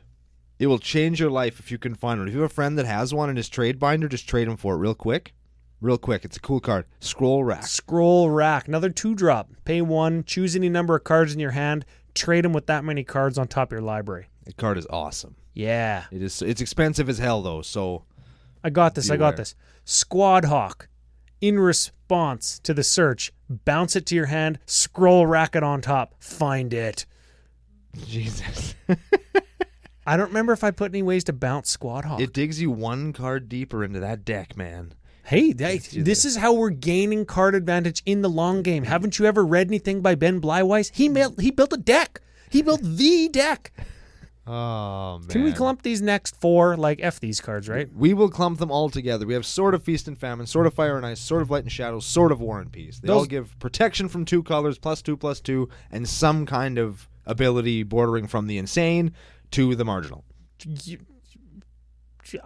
it will change your life if you can find one. If you have a friend that has one in his trade binder, just trade him for it real quick. Real quick. It's a cool card. Scroll Rack. Scroll Rack. Another 2-drop. Pay 1. Choose any number of cards in your hand. Trade them with that many cards on top of your library. The card is awesome. Yeah. It is. It's expensive as hell, though, so... I got this. Squad Hawk. In response to the search, bounce it to your hand, scroll rack it on top, find it. Jesus. I don't remember if I put any ways to bounce Squad Hawk. It digs you one card deeper into that deck, man. Hey, this is how we're gaining card advantage in the long game. Haven't you ever read anything by Ben Blyweiss? He built a deck. He built the deck. Oh, man. Can we clump these next 4? Like, F these cards, right? We will clump them all together. We have Sword of Feast and Famine, Sword of Fire and Ice, Sword of Light and Shadow, Sword of War and Peace. They all give protection from 2 colors, +2/+2, and some kind of ability bordering from the insane to the marginal.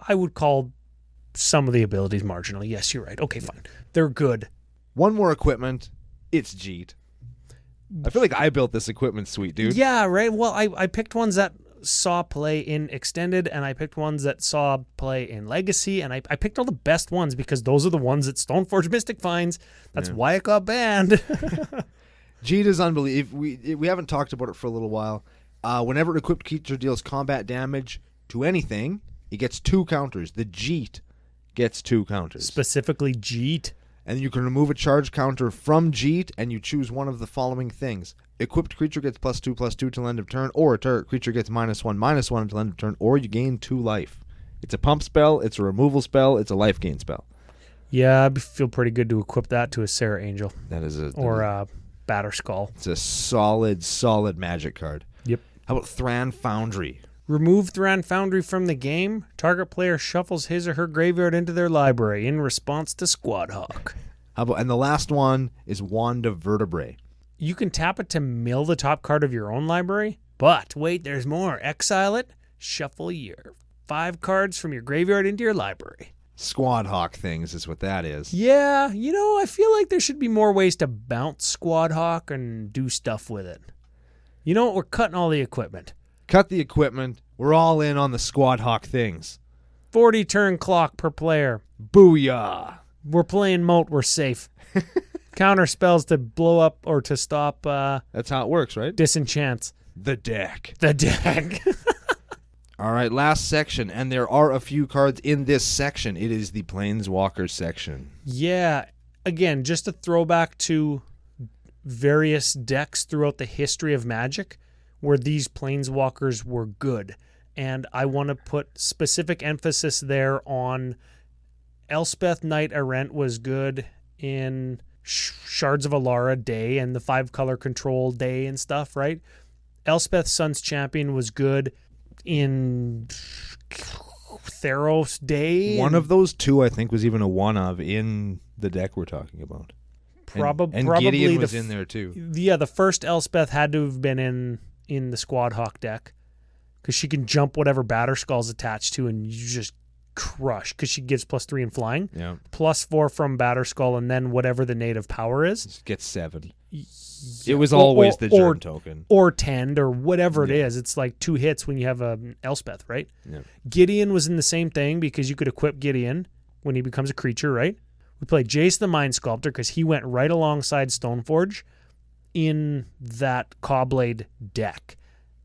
I would call some of the abilities marginal. Yes, you're right. Okay, fine. They're good. One more equipment. It's Jeet. I feel like I built this equipment suite, dude. Yeah, right. Well, I picked ones that saw play in Extended, and I picked ones that saw play in Legacy, and I picked all the best ones because those are the ones that Stoneforge Mystic finds. That's why it got banned. Jeet is unbelievable. We haven't talked about it for a little while. Whenever an equipped creature deals combat damage to anything, it gets 2 counters. The Jeet gets 2 counters. Specifically Jeet. And you can remove a charge counter from Jeet, and you choose one of the following things. Equipped creature gets +2/+2 till end of turn, or a target creature gets -1/-1 until end of turn, or you gain 2 life. It's a pump spell, it's a removal spell, it's a life gain spell. Yeah, I feel pretty good to equip that to a Sarah Angel. That is a Batter Skull. It's a solid magic card. Yep. How about Thran Foundry? Remove Thran Foundry from the game. Target player shuffles his or her graveyard into their library in response to Squad Hawk. And the last one is Wand of Vertebrae. You can tap it to mill the top card of your own library, but wait, there's more. Exile it, shuffle your 5 cards from your graveyard into your library. Squad Hawk things is what that is. Yeah, I feel like there should be more ways to bounce Squad Hawk and do stuff with it. You know what? We're cutting all the equipment. Cut the equipment. We're all in on the Squad Hawk things. 40 turn clock per player. Booyah. We're playing Moat. We're safe. Counter spells to blow up or to stop. That's how it works, right? Disenchants. The deck. All right, last section, and there are a few cards in this section. It is the Planeswalker section. Yeah. Again, just a throwback to various decks throughout the history of Magic where these Planeswalkers were good. and I want to put specific emphasis there on Elspeth Knight Errant was good in Shards of Alara Day and the 5-color control Day and stuff, right? Elspeth Sun's Champion was good in Theros Day. One of those two, I think, was even a one of in the deck we're talking about. Probably Gideon was in there too. Yeah, the first Elspeth had to have been in the Squad Hawk deck because she can jump whatever Batterskull's attached to, and you just crush because she gives +3 in flying, Yeah, +4 from Batterskull, and then whatever the native power is. just get 7. It was always the germ token. Or 10 or whatever it is. It's like 2 hits when you have a Elspeth, right? Yeah. Gideon was in the same thing because you could equip Gideon when he becomes a creature, right? We played Jace the Mind Sculptor because he went right alongside Stoneforge in that Cawblade deck.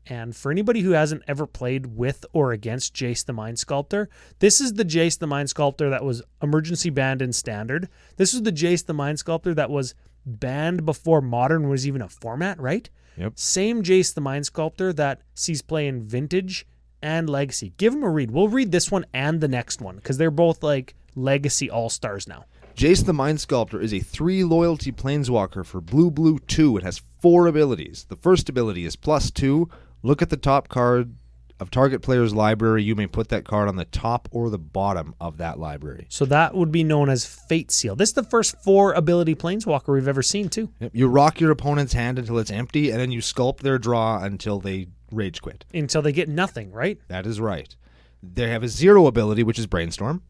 And for anybody who hasn't ever played with or against Jace the Mind Sculptor, this is the Jace the Mind Sculptor that was emergency banned in Standard. This is the Jace the Mind Sculptor that was banned before Modern was even a format, right? Yep. Same Jace the Mind Sculptor that sees play in Vintage and Legacy. Give him a read. We'll read this one and the next one because they're both like Legacy All-Stars now. Jace the Mind Sculptor is a 3 loyalty planeswalker for blue 2. It has 4 abilities. The first ability is +2. Look at the top card of target player's library. You may put that card on the top or the bottom of that library. So that would be known as Fate Seal. This is the first 4 ability planeswalker we've ever seen too. Yep. You rock your opponent's hand until it's empty, and then you sculpt their draw until they rage quit. Until they get nothing, right? That is right. They have a 0 ability, which is Brainstorm.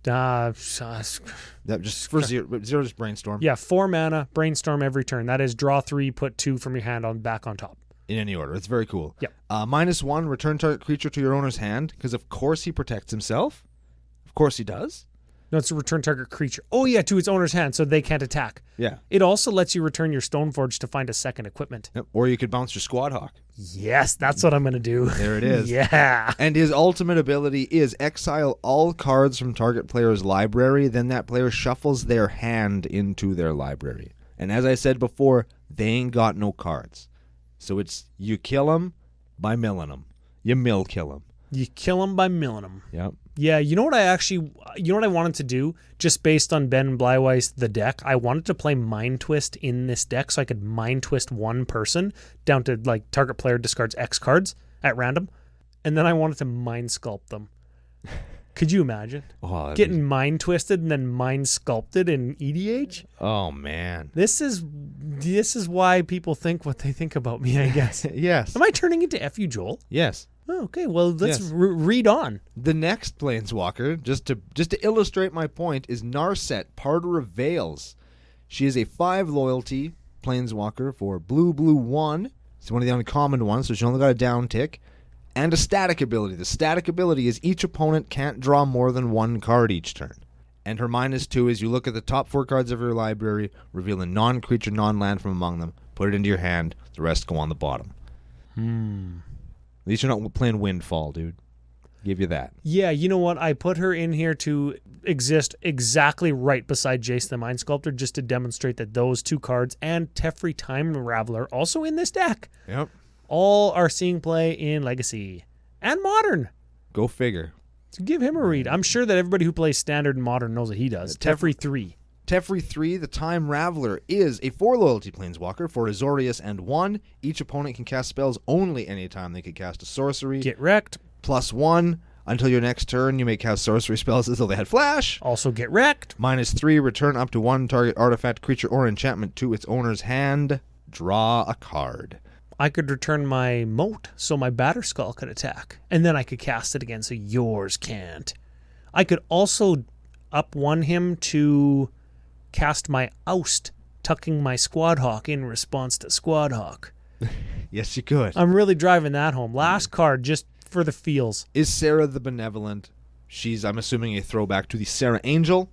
That just for 0 is Brainstorm. Yeah, 4 mana, Brainstorm every turn. That is draw 3, put 2 from your hand on back on top. In any order. It's very cool. Yep. -1, return target creature to your owner's hand, because of course he protects himself. Of course he does. No, it's a return target creature. Oh yeah, to its owner's hand, so they can't attack. Yeah. It also lets you return your Stoneforge to find a second equipment. Yep. Or you could bounce your Squad Hawk. Yes, that's what I'm going to do. There it is. Yeah. And his ultimate ability is exile all cards from target player's library, then that player shuffles their hand into their library. And as I said before, they ain't got no cards. So it's you kill them by milling them. You mill kill them. You kill them by milling them. Yep. Yeah, you know what I wanted to do, just based on Ben Blyweiss, the deck? I wanted to play Mind Twist in this deck so I could Mind Twist one person down to like target player discards X cards at random. And then I wanted to Mind Sculpt them. Could you imagine? Oh, getting Mind Twisted and then Mind Sculpted in EDH? Oh, man. This is why people think what they think about me, I guess. Yes. Am I turning into F.U. Joel? Yes. Oh, okay, well, let's Yes. read on. The next planeswalker, just to illustrate my point, is Narset, Parter of Veils. She is a 5 loyalty planeswalker for blue 1. It's one of the uncommon ones, so she only got a down tick. And a static ability. The static ability is each opponent can't draw more than 1 card each turn. And her -2 is you look at the top 4 cards of your library, reveal a non-creature, non-land from among them, put it into your hand, the rest go on the bottom. At least you're not playing Windfall, dude. Give you that. Yeah, you know what? I put her in here to exist exactly right beside Jace the Mind Sculptor just to demonstrate that those 2 cards and Teferi Time Raveler also in this deck. Yep. All are seeing play in Legacy and Modern. Go figure. So give him a read. I'm sure that everybody who plays Standard and Modern knows what he does. Teferi 3. Teferi 3, the Time Raveler, is a 4 loyalty planeswalker for Azorius and 1. Each opponent can cast spells only anytime they could cast a sorcery. Get wrecked. +1. Until your next turn, you may cast sorcery spells as though they had flash. Also get wrecked. -3, return up to 1 target artifact, creature, or enchantment to its owner's hand. Draw a card. I could return my Moat so my Batterskull could attack. And then I could cast it again so yours can't. I could also up-1 him to cast my Oust, tucking my Squad Hawk in response to Squad Hawk. Yes, you could. I'm really driving that home. Last card, just for the feels. Is Sarah the Benevolent? She's, I'm assuming, a throwback to the Sarah Angel.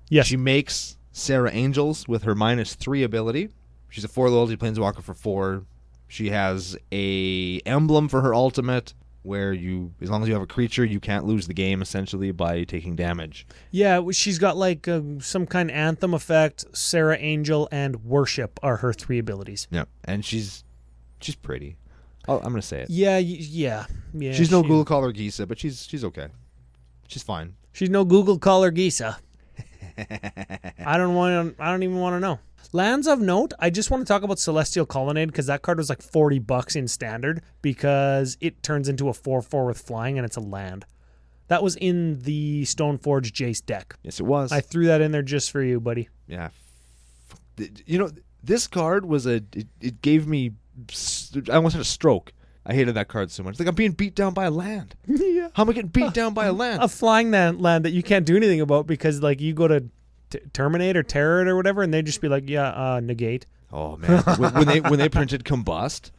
Yes. She makes Sarah Angels with her -3 ability. She's a 4 loyalty planeswalker for 4. She has a emblem for her ultimate where you, as long as you have a creature, you can't lose the game essentially by taking damage. Yeah, she's got like some kind of anthem effect. Sarah Angel and Worship are her 3 abilities. Yeah, and she's pretty. I'm going to say it. Yeah, yeah. Yeah, She's no Google Caller Gisa, but she's okay. She's fine. She's no Google Caller Gisa. I don't even want to know. Lands of note, I just want to talk about Celestial Colonnade because that card was like $40 in standard because it turns into a 4/4 with flying and it's a land. That was in the Stoneforge Jace deck. Yes, it was. I threw that in there just for you, buddy. Yeah. You know, this card was it gave me, I almost had a stroke. I hated that card so much. Like, I'm being beat down by a land. Yeah. How am I getting beat down by a land? A flying land that you can't do anything about because like you go to terminate or terror it or whatever and they just be like, negate. Oh, man. when they printed Combust,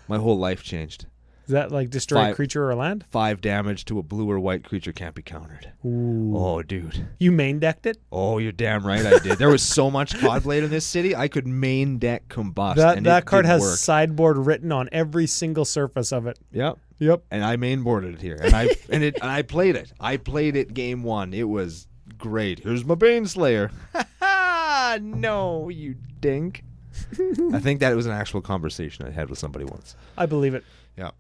my whole life changed. Is that like destroy a creature or a land? 5 damage to a blue or white creature can't be countered. Ooh. Oh, dude. You main decked it? Oh, you're damn right I did. There was so much Codblade in this city, I could main deck Combust. That card has work. sideboard written on every single surface of it. Yep. And I mainboarded it here. And I played it. I played it game 1. It was great. Here's my Baneslayer. No, you dink. I think that was an actual conversation I had with somebody once. I believe it. Yeah.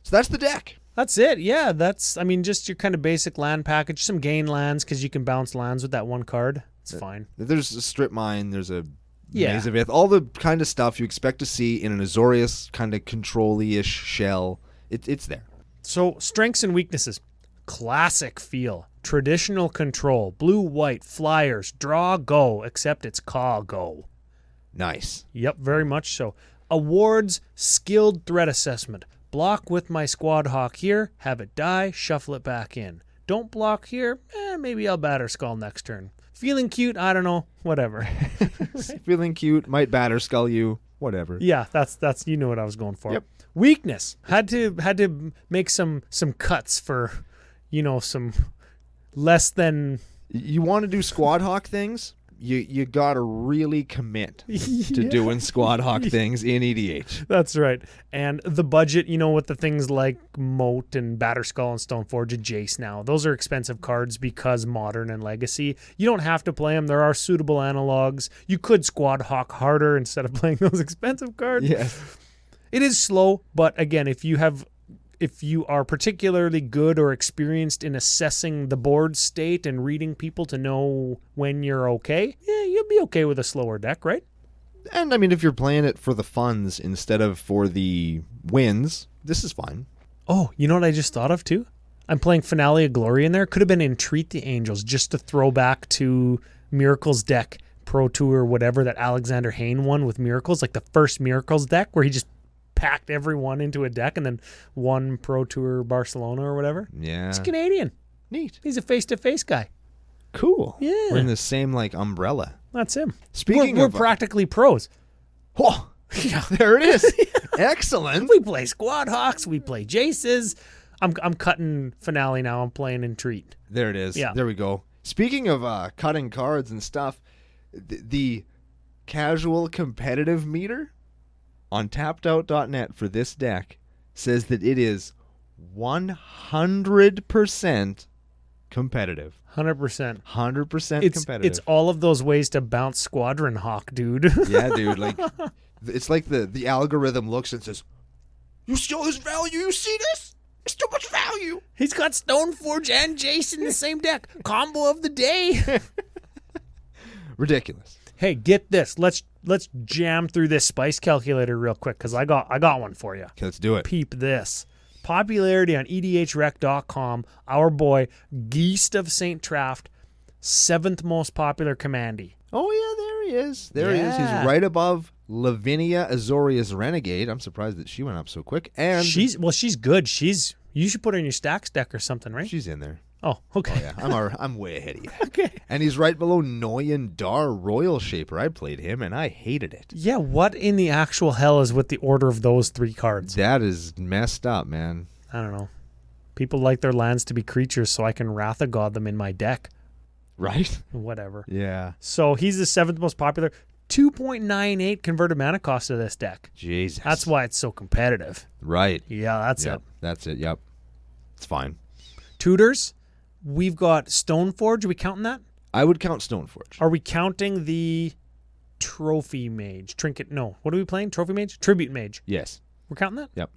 So that's the deck. That's it. Yeah, just your kind of basic land package. Some gain lands because you can bounce lands with that one card. It's fine. There's a Strip Mine. There's a Yeah. Maze of Ith. All the kind of stuff you expect to see in an Azorius kind of control-y-ish shell. It's there. So, strengths and weaknesses. Classic feel. Traditional control. Blue-white. Flyers. Draw, go. Except it's caw, go. Nice. Yep, very much so. Awards. Skilled threat assessment. Block with my Squad Hawk here. Have it die. Shuffle it back in. Don't block here. Maybe I'll batter skull next turn. Feeling cute. I don't know. Whatever. Feeling cute. Might batter skull you. Whatever. Yeah, that's you know what I was going for. Yep. Weakness. Had to make some cuts for, some less than. You want to do Squad Hawk things? You gotta really commit to doing Squad Hawk things in EDH. That's right. And the budget, with the things like Moat and Batterskull and Stoneforge and Jace now, those are expensive cards because Modern and Legacy. You don't have to play them. There are suitable analogs. You could Squad Hawk harder instead of playing those expensive cards. Yes. It is slow, but again, if you are particularly good or experienced in assessing the board state and reading people to know when you're okay, you'll be okay with a slower deck, right? And I mean, if you're playing it for the funds instead of for the wins, this is fine. Oh, you know what I just thought of too? I'm playing Finale of Glory in there. Could have been Entreat the Angels just to throw back to Miracles deck, Pro Tour, whatever that Alexander Hayne won with Miracles, like the first Miracles deck where he just packed everyone into a deck and then won Pro Tour Barcelona or whatever. Yeah. He's Canadian. Neat. He's a face-to-face guy. Cool. Yeah. We're in the same, umbrella. That's him. Speaking we're of... practically pros. Oh, Yeah. there it is. Excellent. We play Squad Hawks. We play Jaces. I'm cutting Finale now. I'm playing Entreat. There it is. Yeah. There we go. Speaking of cutting cards and stuff, the casual competitive meter on tappedout.net for this deck says that it is 100% competitive. 100%. 100% competitive. It's all of those ways to bounce Squadron Hawk, dude. Yeah, dude. It's like the algorithm looks and says, "You see all this value? You see this? It's too much value." He's got Stoneforge and Jason in the same deck. Combo of the day. Ridiculous. Hey, get this. Let's jam through this spice calculator real quick because I got one for you. Okay, let's do it. Peep this. Popularity on EDHREC.com. Our boy Geist of St. Traft, 7th most popular commandy. Oh yeah, there he is. There he is. Yeah. He's right above Lavinia Azorius Renegade. I'm surprised that she went up so quick. And She's good. You should put her in your stacks deck or something, right? she's in there. Oh, okay. Oh yeah, I'm way ahead of you. Okay. And he's right below Noyan Dar Royal Shaper. I played him and I hated it. Yeah, what in the actual hell is with the order of those 3 cards? That is messed up, man. I don't know. People like their lands to be creatures so I can Wrath of God them in my deck. Right? Whatever. Yeah. So he's the 7th most popular. 2.98 converted mana cost of this deck. Jesus. That's why it's so competitive. right. Yeah, that's Yep. it. That's it. Yep. It's fine. Tutors, we've got Stoneforge. Are we counting that? I would count Stoneforge. Are we counting the Trophy Mage? Trinket? No. What are we playing? Trophy Mage? Tribute Mage. Yes. We're counting that? Yep.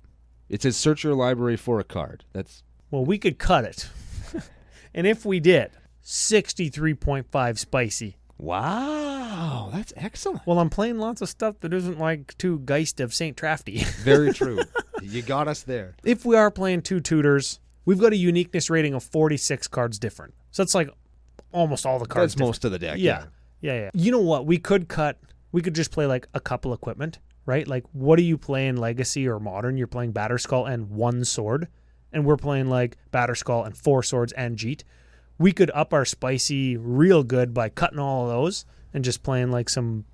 It says search your library for a card. That's Well, we could cut it. And if we did, 63.5 spicy. wow. That's excellent. Well, I'm playing lots of stuff that isn't like 2 Geist of St. Trafty. Very true. You got us there. If we are playing 2 tutors, we've got a uniqueness rating of 46 cards different. So that's like almost all the cards. That's most of the deck. Yeah. You know what? We could just play like a couple equipment, right? Like, what do you play in Legacy or Modern? You're playing Batterskull and 1 sword, and we're playing like Batterskull and 4 swords and Jeet. We could up our spicy real good by cutting all of those and just playing like some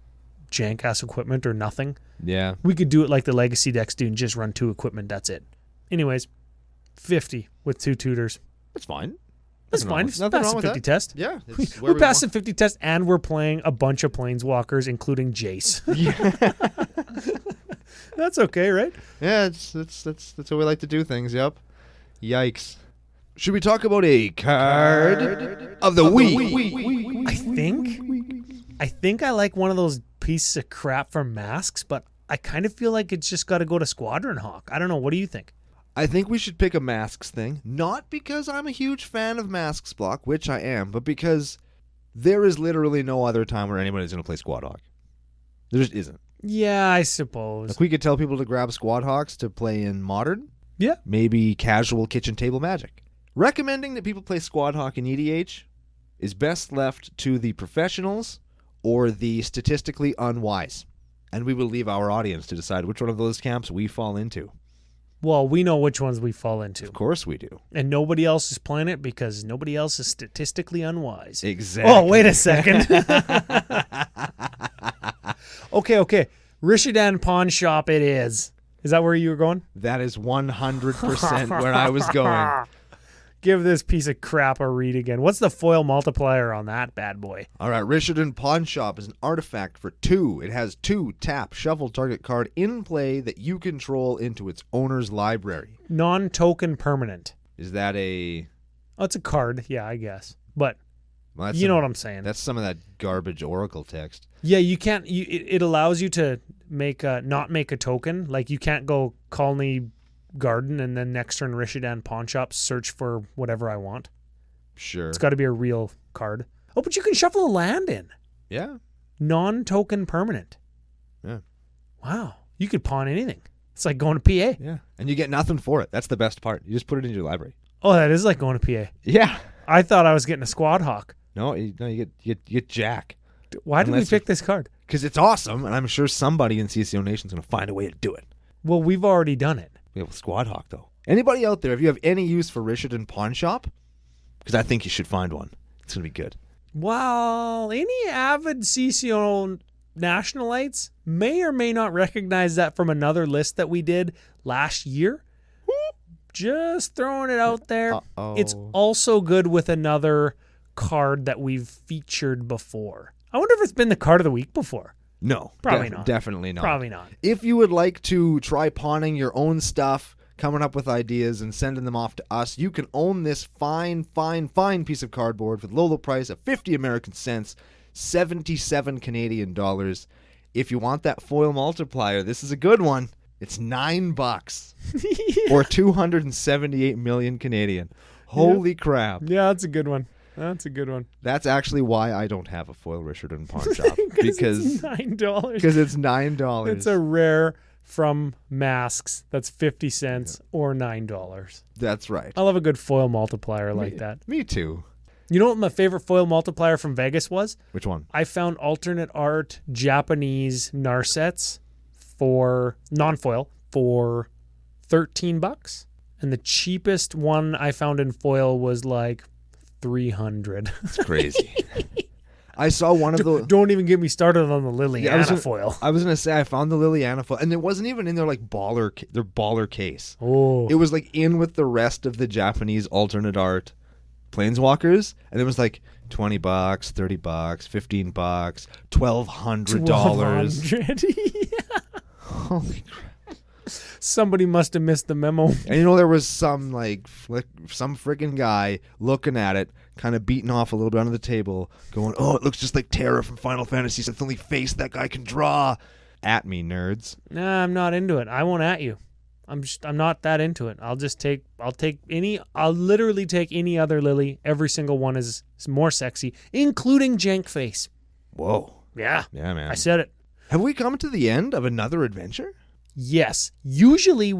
jank-ass equipment or nothing. Yeah. We could do it like the Legacy decks do and just run 2 equipment. That's it. Anyways, 50 with 2 tutors. That's fine. That's fine. It's nothing past wrong the with 50 that. test. Yeah. We're past the 50 test, and we're playing a bunch of Planeswalkers, including Jace. That's okay, right? Yeah, that's how we like to do things, yep. Yikes. Should we talk about a card of the week? I think I like one of those pieces of crap from Masks, but I kind of feel like it's just got to go to Squadron Hawk. I don't know. What do you think? I think we should pick a Masks thing, not because I'm a huge fan of Masks block, which I am, but because there is literally no other time where anybody's going to play Squad Hawk. There just isn't. Yeah, I suppose. Like, we could tell people to grab Squad Hawks to play in Modern. Yeah. Maybe casual kitchen table Magic. Recommending that people play Squad Hawk in EDH is best left to the professionals or the statistically unwise. And we will leave our audience to decide which one of those camps we fall into. Well, we know which ones we fall into. Of course we do. And nobody else is playing it because nobody else is statistically unwise. Exactly. Oh, wait a second. Okay. Rishidan Pawn Shop it is. Is that where you were going? That is 100% where I was going. Give this piece of crap a read again. What's the foil multiplier on that bad boy? All right, Rishidan Pawn Shop is an artifact for 2. It has 2 tap, shuffle target card in play that you control into its owner's library. Non-token permanent. Is that a... Oh, it's a card. Yeah, I guess. But Well, you know what I'm saying. That's some of that garbage Oracle text. Yeah, you can't... It allows you to not make a token. Like, you can't go Colony Garden and then next turn Rishidan Pawn Shop search for whatever I want. Sure. It's got to be a real card. Oh, but you can shuffle a land in. Yeah. Non-token permanent. Yeah. Wow. You could pawn anything. It's like going to PA. Yeah. And you get nothing for it. That's the best part. You just put it into your library. Oh, that is like going to PA. Yeah. I thought I was getting a Squad Hawk. No, you get Jack. Why did we pick this card? Because it's awesome, and I'm sure somebody in CCO Nation's going to find a way to do it. Well, we've already done it. We have a Squad Hawk, though. Anybody out there, if you have any use for Rishidan Pawn Shop, because I think you should find one. It's going to be good. Well, any avid CCO Nationalites may or may not recognize that from another list that we did last year. Just throwing it out there. Uh-oh. It's also good with another card that we've featured before. I wonder if it's been the card of the week before. No. Probably not. Definitely not. Probably not. If you would like to try pawning your own stuff, coming up with ideas and sending them off to us, you can own this fine piece of cardboard for the low price of 50 American cents, 77 Canadian dollars. If you want that foil multiplier, this is a good one. It's $9 or 278 million Canadian. Holy crap. Yeah, that's a good one. That's a good one. That's actually why I don't have a foil Rishidan Pawn Shop. because it's $9. Because it's $9. It's a rare from Masks that's 50 cents or $9. That's right. I love a good foil multiplier like that. Me too. You know what my favorite foil multiplier from Vegas was? Which one? I found alternate art Japanese Narsets for non-foil for $13. And the cheapest one I found in foil was like $300. It's crazy. I saw one of the... Don't even get me started on the Liliana foil. I was going to say, I found the Liliana foil, and it wasn't even in their baller case. Oh. It was like in with the rest of the Japanese alternate art Planeswalkers, and it was like $20, $30, $15, $1,200. Yeah. Holy crap. Somebody must have missed the memo. And you know, there was some some freaking guy looking at it, kind of beating off a little bit under the table, going, "Oh, it looks just like Terra from Final Fantasy. It's the only face that guy can draw." At me, nerds. Nah, I'm not into it. I won't at you. I'm not that into it. I'll literally take any other lily. Every single one is more sexy, including Jank Face. Whoa. Yeah. Yeah, man. I said it. Have we come to the end of another adventure? Yes. Usually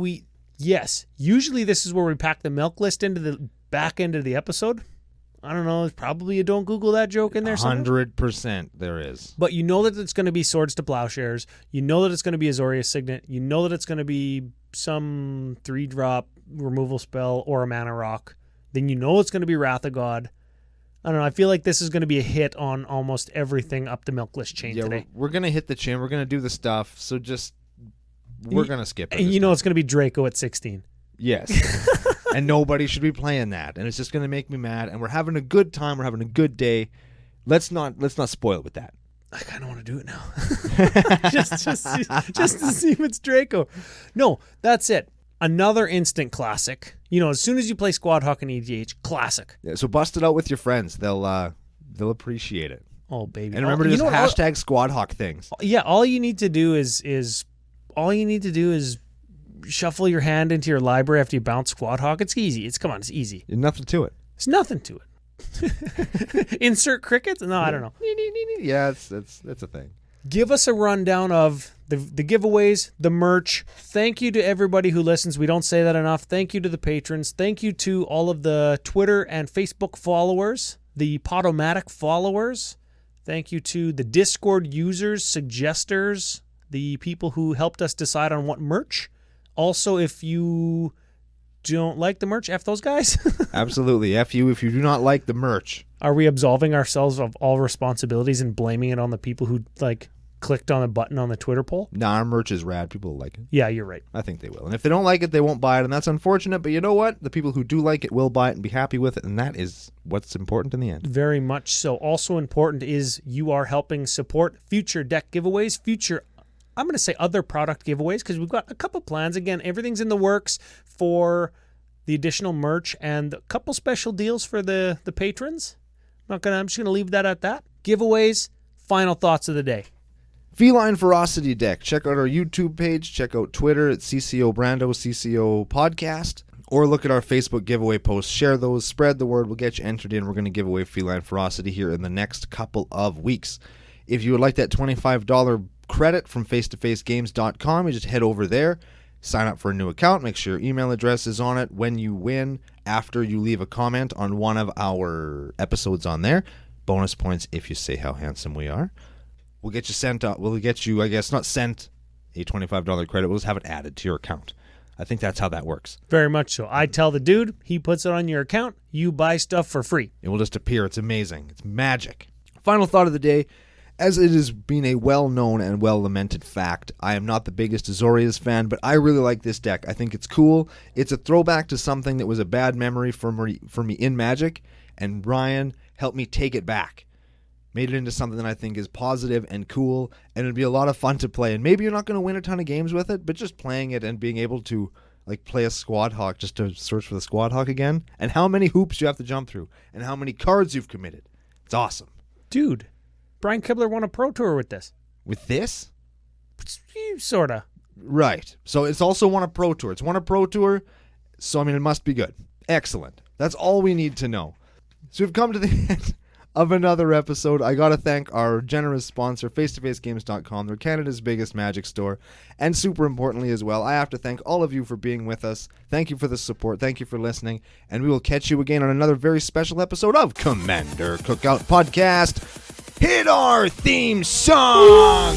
this is where we pack the milk list into the back end of the episode. I don't know. There's probably a don't Google that joke in there somewhere. 100% there is. But you know that it's going to be Swords to Plowshares. You know that it's going to be Azorius Signet. You know that it's going to be some 3-drop removal spell or a mana rock. Then you know it's going to be Wrath of God. I don't know. I feel like this is going to be a hit on almost everything up the milk list chain today. We're going to hit the chin. We're going to do the stuff. So we're going to skip it. And you know it's going to be Draco at 16. Yes. And nobody should be playing that. And it's just going to make me mad. And we're having a good time. We're having a good day. Let's not spoil it with that. I kind of want to do it now. just to see if it's Draco. No, that's it. Another instant classic. You know, as soon as you play Squad Hawk and EDH, classic. Yeah, so bust it out with your friends. They'll appreciate it. Oh, baby. And remember to just hashtag Squad Hawk things. Yeah, all you need to do is shuffle your hand into your library after you bounce Squad Hawk. It's easy. It's easy. There's nothing to it. There's nothing to it. Insert crickets? No, I don't know. Yeah, that's a thing. Give us a rundown of the giveaways, the merch. Thank you to everybody who listens. We don't say that enough. Thank you to the patrons. Thank you to all of the Twitter and Facebook followers, the Podomatic followers. Thank you to the Discord users, suggesters, the people who helped us decide on what merch. Also, if you don't like the merch, F those guys. Absolutely. F you if you do not like the merch. Are we absolving ourselves of all responsibilities and blaming it on the people who clicked on the button on the Twitter poll? Nah, our merch is rad. People will like it. Yeah, you're right. I think they will. And if they don't like it, they won't buy it, and that's unfortunate. But you know what? The people who do like it will buy it and be happy with it, and that is what's important in the end. Very much so. Also important is you are helping support future deck giveaways, I'm going to say other product giveaways, because we've got a couple plans. Again, everything's in the works for the additional merch and a couple special deals for the patrons. I'm just going to leave that at that. Giveaways, final thoughts of the day. Feline Ferocity deck. Check out our YouTube page. Check out Twitter at CCOPodcast. Or look at our Facebook giveaway posts. Share those. Spread the word. We'll get you entered in. We're going to give away Feline Ferocity here in the next couple of weeks. If you would like that $25 credit from face-to-facegames.com, you just head over there, sign up for a new account, make sure your email address is on it when you win, after you leave a comment on one of our episodes on there. Bonus points if you say how handsome we are. We'll get you sent out. We'll get you, I guess, not sent a $25 credit. We'll just have it added to your account. I think that's how that works. Very much so. I tell the dude, he puts it on your account, you buy stuff for free. It will just appear. It's amazing. It's magic. Final thought of the day. As it has been a well-known and well-lamented fact, I am not the biggest Azorius fan, but I really like this deck. I think it's cool. It's a throwback to something that was a bad memory for me in Magic, and Ryan helped me take it back. Made it into something that I think is positive and cool, and it'd be a lot of fun to play. And maybe you're not going to win a ton of games with it, but just playing it and being able to play a Squad Hawk just to search for the Squad Hawk again, and how many hoops you have to jump through, and how many cards you've committed. It's awesome. Dude. Brian Kibler won a Pro Tour with this. With this? Sort of. Right. So it's also won a Pro Tour. It's won a Pro Tour, so it must be good. Excellent. That's all we need to know. So we've come to the end of another episode. I got to thank our generous sponsor, face-to-facegames.com. They're Canada's biggest Magic store. And super importantly as well, I have to thank all of you for being with us. Thank you for the support. Thank you for listening. And we will catch you again on another very special episode of Commander Cookout Podcast. Hit our theme song!